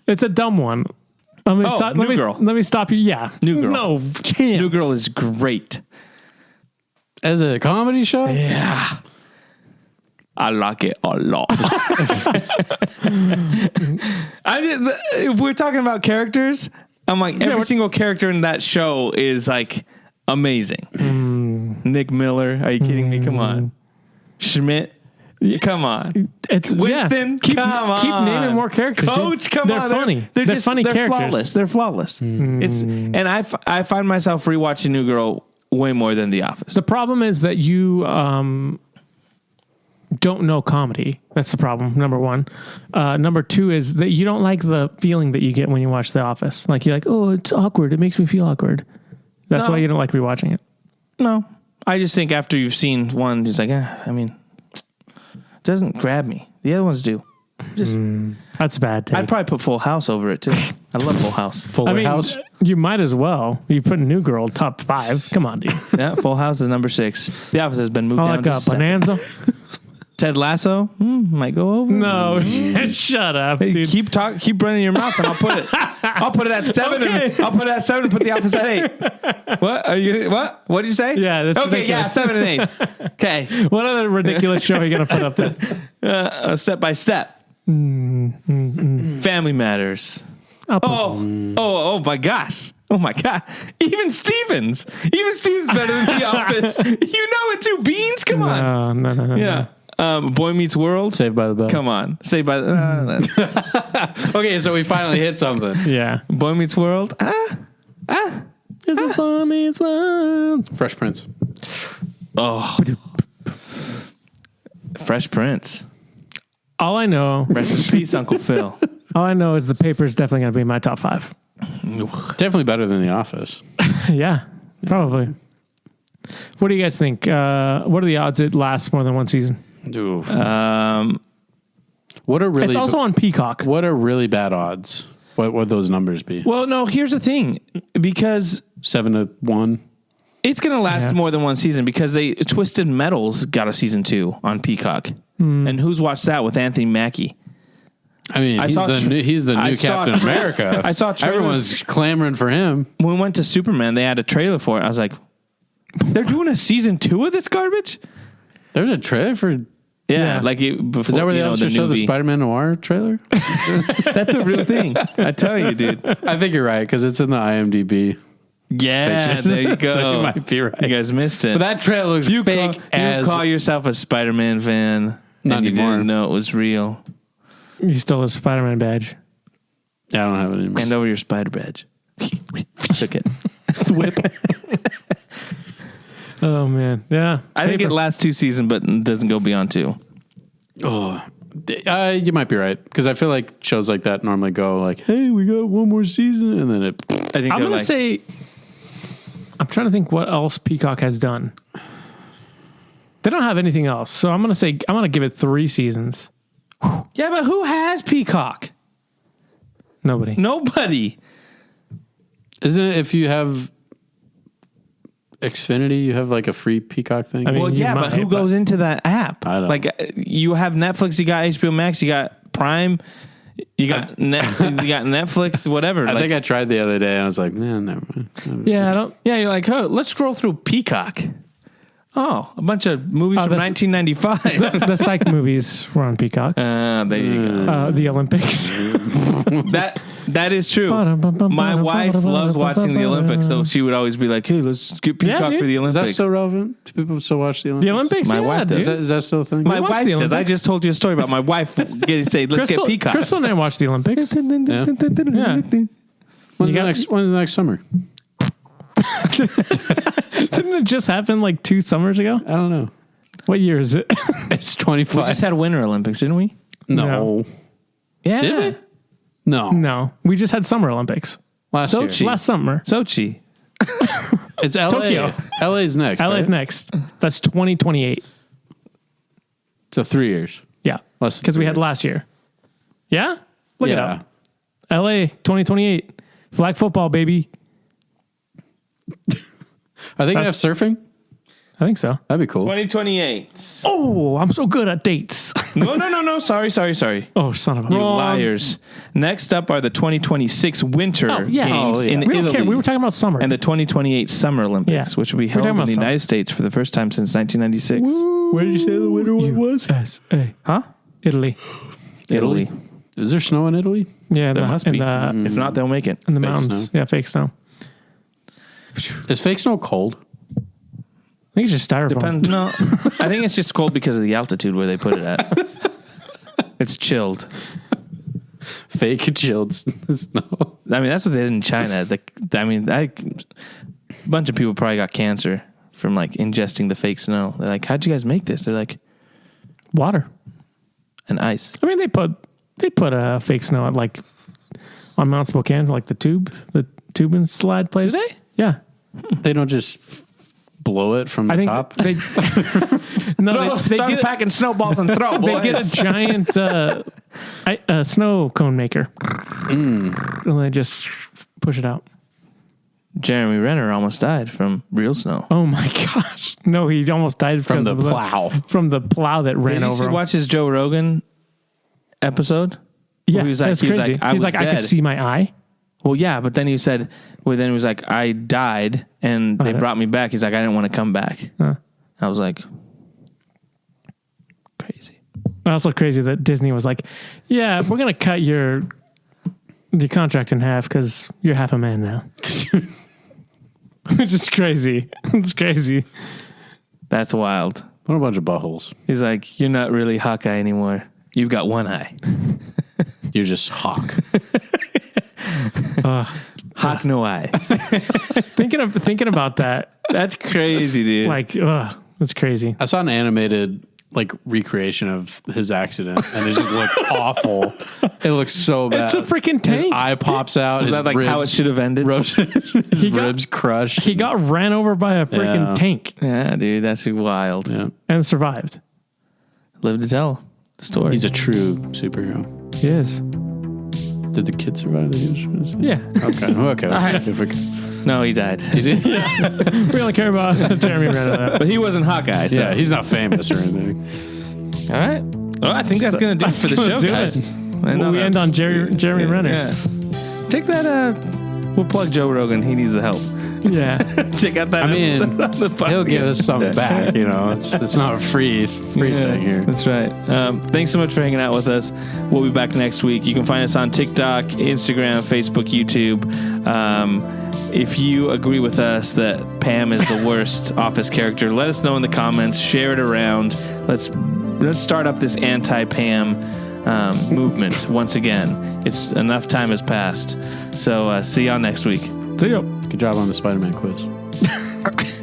Speaker 3: It's a dumb one.
Speaker 1: New Girl.
Speaker 3: Let me stop you. Yeah,
Speaker 1: New Girl.
Speaker 3: No chance.
Speaker 1: New Girl is great.
Speaker 2: As a comedy show?
Speaker 1: Yeah. I like it a lot. If we're talking about characters, I'm like, every single character in that show is like amazing. Nick Miller, are you kidding me? Come on. Schmidt, come on.
Speaker 3: It's
Speaker 1: Winston,
Speaker 3: Keep
Speaker 1: come
Speaker 3: naming
Speaker 1: on.
Speaker 3: more characters.
Speaker 1: Coach, come
Speaker 3: They're
Speaker 1: on.
Speaker 3: funny. They're
Speaker 1: just
Speaker 3: funny characters.
Speaker 1: Flawless. They're flawless. It's and I find myself rewatching New Girl way more than The Office.
Speaker 3: The problem is that you don't know comedy. That's the problem. Number one. Number two is that you don't like the feeling that you get when you watch The Office. Like you're like, oh, it's awkward. It makes me feel awkward. That's why you don't like rewatching it.
Speaker 1: No, I just think after you've seen one, it's like, I mean, it doesn't grab me. The other ones do.
Speaker 3: That's a bad take.
Speaker 1: I'd probably put Full House over it too. I love Full House.
Speaker 2: Fuller House.
Speaker 3: you might as well. You put New Girl top 5. Come on, dude.
Speaker 1: Yeah, Full House is number 6. The Office has been moved
Speaker 3: I
Speaker 1: down
Speaker 3: like
Speaker 1: to
Speaker 3: a
Speaker 1: 7.
Speaker 3: Bonanza.
Speaker 1: Ted Lasso might go over.
Speaker 3: No, shut up,
Speaker 1: Hey,
Speaker 3: dude.
Speaker 1: keep running your mouth, and I'll put it. I'll put it at 7.
Speaker 3: Okay.
Speaker 1: And I'll put it at 7 and put The Office at 8. What are you? What did you say?
Speaker 3: Yeah, that's
Speaker 1: okay.
Speaker 3: ridiculous.
Speaker 1: Yeah, 7 and 8. Okay.
Speaker 3: What other ridiculous show are you gonna put up there?
Speaker 1: Step by step. Family Matters.
Speaker 3: I'll put-
Speaker 1: Oh my gosh. Oh my God. Even Stevens better than The Office. You know it too. Beans. Come on.
Speaker 3: No.
Speaker 1: Yeah. Boy Meets World.
Speaker 2: Saved by the Bell.
Speaker 1: Come on. Saved by the.
Speaker 2: Okay, so we finally hit something.
Speaker 3: Yeah.
Speaker 1: Boy Meets World.
Speaker 3: This is Boy Meets World.
Speaker 2: Fresh Prince.
Speaker 1: Oh. Fresh Prince.
Speaker 3: All I know,
Speaker 1: Rest in peace, Uncle Phil.
Speaker 3: all I know is the paper is definitely gonna be in my top 5.
Speaker 2: Definitely better than The Office.
Speaker 3: Yeah, probably. What do you guys think? What are the odds it lasts more than one season?
Speaker 2: What are really
Speaker 3: It's also on Peacock.
Speaker 2: what are really bad odds? What would those numbers be?
Speaker 1: Well, no, here's the thing. Because
Speaker 2: 7-1.
Speaker 1: it's going to last
Speaker 3: Yeah.
Speaker 1: more than one season because Twisted Metals got a season 2 on Peacock. And who's watched that with Anthony Mackie?
Speaker 2: I mean, he's the new Captain America.
Speaker 1: I saw trailers.
Speaker 2: Everyone's clamoring for him.
Speaker 1: When we went to Superman, they had a trailer for it. I was like, they're doing a season 2 of this garbage?
Speaker 2: There's a trailer for.
Speaker 1: Yeah, like before.
Speaker 2: Is that where they also show the Spider-Man Noir trailer?
Speaker 1: That's a real thing. I tell you, dude.
Speaker 2: I think you're right because it's in the IMDb.
Speaker 1: Yeah, there you go.
Speaker 2: So you might be right.
Speaker 1: You guys missed it.
Speaker 2: But that trailer looks fake as.
Speaker 1: You call yourself a Spider-Man fan.
Speaker 2: Not
Speaker 1: and you
Speaker 2: anymore.
Speaker 1: didn't know it was real.
Speaker 3: You stole a Spider-Man badge.
Speaker 2: Yeah, I don't have it anymore.
Speaker 1: Hand over your spider badge. Took it.
Speaker 3: Whip. Oh man, yeah.
Speaker 1: I think it lasts 2 seasons, but doesn't go beyond 2.
Speaker 2: You might be right because I feel like shows like that normally go like, "Hey, we got one more season," and then it.
Speaker 1: I think
Speaker 3: I'm
Speaker 1: they're
Speaker 3: gonna
Speaker 1: like,
Speaker 3: say. I'm trying to think what else Peacock has done. They don't have anything else, so I'm gonna give it 3 seasons.
Speaker 1: yeah, but who has Peacock?
Speaker 3: Nobody.
Speaker 1: Nobody.
Speaker 2: Isn't it if you have Xfinity, you have like a free Peacock thing?
Speaker 3: I mean,
Speaker 1: Well,
Speaker 3: you
Speaker 1: yeah,
Speaker 3: might,
Speaker 1: but who goes into that app?
Speaker 2: I don't.
Speaker 1: Like, you have Netflix, you got HBO Max, you got Prime, you got you got Netflix, whatever.
Speaker 2: I think I tried the other day and I was like, man, never mind.
Speaker 3: Yeah, I don't.
Speaker 1: yeah, you're like, oh, let's scroll through Peacock. Oh, a bunch of movies from
Speaker 3: that's-
Speaker 1: 1995.
Speaker 3: The psych movies were on Peacock.
Speaker 1: There you go.
Speaker 3: The Olympics.
Speaker 1: That is true. My wife loves watching the Olympics, so she would always be like, "Hey, let's get Peacock
Speaker 3: dude.
Speaker 1: for the
Speaker 2: Is
Speaker 1: Olympics."
Speaker 2: that still relevant? Do people still watch the Olympics?
Speaker 3: The Olympics.
Speaker 1: My
Speaker 3: yeah,
Speaker 1: wife
Speaker 3: dude.
Speaker 1: does.
Speaker 2: Is that still a thing?
Speaker 1: My
Speaker 3: watch
Speaker 1: wife
Speaker 3: the
Speaker 1: does. I
Speaker 3: Olympics.
Speaker 1: just told you a story about my wife. Say, let's get Peacock.
Speaker 3: Crystal didn't watch the Olympics.
Speaker 2: Yeah. When's the next summer?
Speaker 3: Didn't it just happen like 2 summers ago?
Speaker 2: I don't know.
Speaker 3: What year is it?
Speaker 2: It's
Speaker 1: We
Speaker 2: 25.
Speaker 1: just had Winter Olympics, didn't we?
Speaker 2: No.
Speaker 1: Yeah.
Speaker 2: Did we? No.
Speaker 3: No, we just had Summer Olympics
Speaker 2: Last
Speaker 1: Sochi.
Speaker 2: year.
Speaker 3: last summer.
Speaker 1: Sochi.
Speaker 2: It's LA.
Speaker 3: Tokyo.
Speaker 2: LA's next.
Speaker 3: LA's
Speaker 2: right?
Speaker 3: next. That's 2028.
Speaker 2: So 3 years.
Speaker 3: Yeah,
Speaker 2: Less than
Speaker 3: because we
Speaker 2: 3
Speaker 3: had
Speaker 2: years.
Speaker 3: last year. Yeah, look it
Speaker 2: Yeah.
Speaker 3: up. LA 2028. Flag football, baby.
Speaker 2: Are they going to have surfing?
Speaker 3: I think so.
Speaker 2: That'd be cool.
Speaker 1: 2028.
Speaker 3: Oh, I'm so good at dates.
Speaker 1: No. Sorry.
Speaker 3: Oh, son of a.
Speaker 1: You liars. Next up are the 2026 Winter
Speaker 3: Oh, yeah.
Speaker 1: Games
Speaker 2: Oh, yeah.
Speaker 1: in
Speaker 3: We don't
Speaker 1: Italy.
Speaker 3: care. We were talking about summer.
Speaker 1: and the 2028 Summer Olympics,
Speaker 3: Yeah.
Speaker 1: which will be
Speaker 3: We're
Speaker 1: held
Speaker 3: talking
Speaker 1: in the
Speaker 3: about summer.
Speaker 1: United States for the first time since 1996.
Speaker 2: Where did you say the winter one was?
Speaker 3: USA.
Speaker 1: Huh?
Speaker 3: Italy.
Speaker 1: Italy.
Speaker 2: Is there snow in Italy?
Speaker 3: Yeah,
Speaker 1: There must be.
Speaker 3: in
Speaker 1: If not, they'll make it.
Speaker 3: the
Speaker 2: Fake
Speaker 3: mountains.
Speaker 2: snow.
Speaker 3: Yeah, fake snow.
Speaker 2: Is fake snow cold?
Speaker 3: I think it's just styrofoam.
Speaker 1: Depends. No, I think it's just cold because of the altitude where they put it at. It's chilled.
Speaker 2: Fake chilled snow.
Speaker 1: I mean, that's what they did in China. A bunch of people probably got cancer from like ingesting the fake snow. They're like, "How'd you guys make this?" They're like,
Speaker 3: Water.
Speaker 1: "And ice."
Speaker 3: I mean, they put fake snow at like on Mount Spokane, like the tube and slide place.
Speaker 1: Do they?
Speaker 3: Yeah,
Speaker 2: They don't just blow it from the
Speaker 3: I think
Speaker 2: top.
Speaker 3: they. No, they
Speaker 1: Start
Speaker 3: get
Speaker 1: packing snowballs and throw,
Speaker 3: they
Speaker 1: boys.
Speaker 3: get a giant Snow cone maker. And they just push it out.
Speaker 1: Jeremy Renner almost died from real snow.
Speaker 3: Oh my gosh! No, he almost died
Speaker 2: From
Speaker 3: because
Speaker 2: the
Speaker 3: of
Speaker 2: plow.
Speaker 3: From the plow that ran
Speaker 1: Did you
Speaker 3: over him.
Speaker 1: watch his Joe Rogan episode?
Speaker 3: Yeah,
Speaker 1: he was like,
Speaker 3: that's crazy.
Speaker 1: I
Speaker 3: He's
Speaker 1: was
Speaker 3: like, I
Speaker 1: dead.
Speaker 3: could see my eye.
Speaker 1: Well, yeah, but then he said, then he was like, I died and they brought me back. He's like, I didn't want to come back. I was like, crazy.
Speaker 3: Also crazy that Disney was like, yeah, we're gonna cut your contract in half because you're half a man now. Which is crazy. It's crazy.
Speaker 1: That's wild.
Speaker 2: What a bunch of buttholes.
Speaker 1: He's like, you're not really Hawkeye anymore. You've got one eye.
Speaker 2: You're just Hawk.
Speaker 1: Hawk no eye.
Speaker 3: Thinking about that,
Speaker 1: That's crazy, dude.
Speaker 3: like, that's crazy.
Speaker 2: I saw an animated recreation of his accident, and it just looked awful. It looks so bad.
Speaker 3: It's a freaking
Speaker 2: His
Speaker 3: tank.
Speaker 2: eye pops out.
Speaker 1: Is that like how it should have ended?
Speaker 2: His
Speaker 3: got-
Speaker 2: ribs crushed.
Speaker 3: He got ran over by a freaking
Speaker 2: Yeah.
Speaker 3: tank
Speaker 1: Yeah, dude, that's wild.
Speaker 2: Yeah.
Speaker 3: and survived.
Speaker 1: Live to tell the story.
Speaker 2: He's a true superhero.
Speaker 3: He is.
Speaker 2: Did the kid survive that he was trying to say?
Speaker 3: Yeah.
Speaker 2: Okay.
Speaker 1: No, he died.
Speaker 3: We only care about Jeremy Renner.
Speaker 1: But he wasn't Hawkeye. So.
Speaker 2: Yeah, he's not famous or anything.
Speaker 1: All right. Well, I think that's going to do it for the show,
Speaker 3: do
Speaker 1: guys.
Speaker 3: it. We end on Jeremy Renner.
Speaker 1: Yeah. Take that. We'll plug Joe Rogan. He needs the help.
Speaker 3: Yeah.
Speaker 1: Check out that.
Speaker 2: I mean,
Speaker 1: episode on the podcast.
Speaker 2: he'll give us something back. You know, it's not a free thing here.
Speaker 1: That's right. Thanks so much for hanging out with us. We'll be back next week. You can find us on TikTok, Instagram, Facebook, YouTube. If you agree with us that Pam is the worst Office character, let us know in the comments. Share it around. Let's start up this anti-Pam movement once again. It's enough time has passed. So see y'all next week.
Speaker 3: See you.
Speaker 2: Good job on the Spider-Man quiz.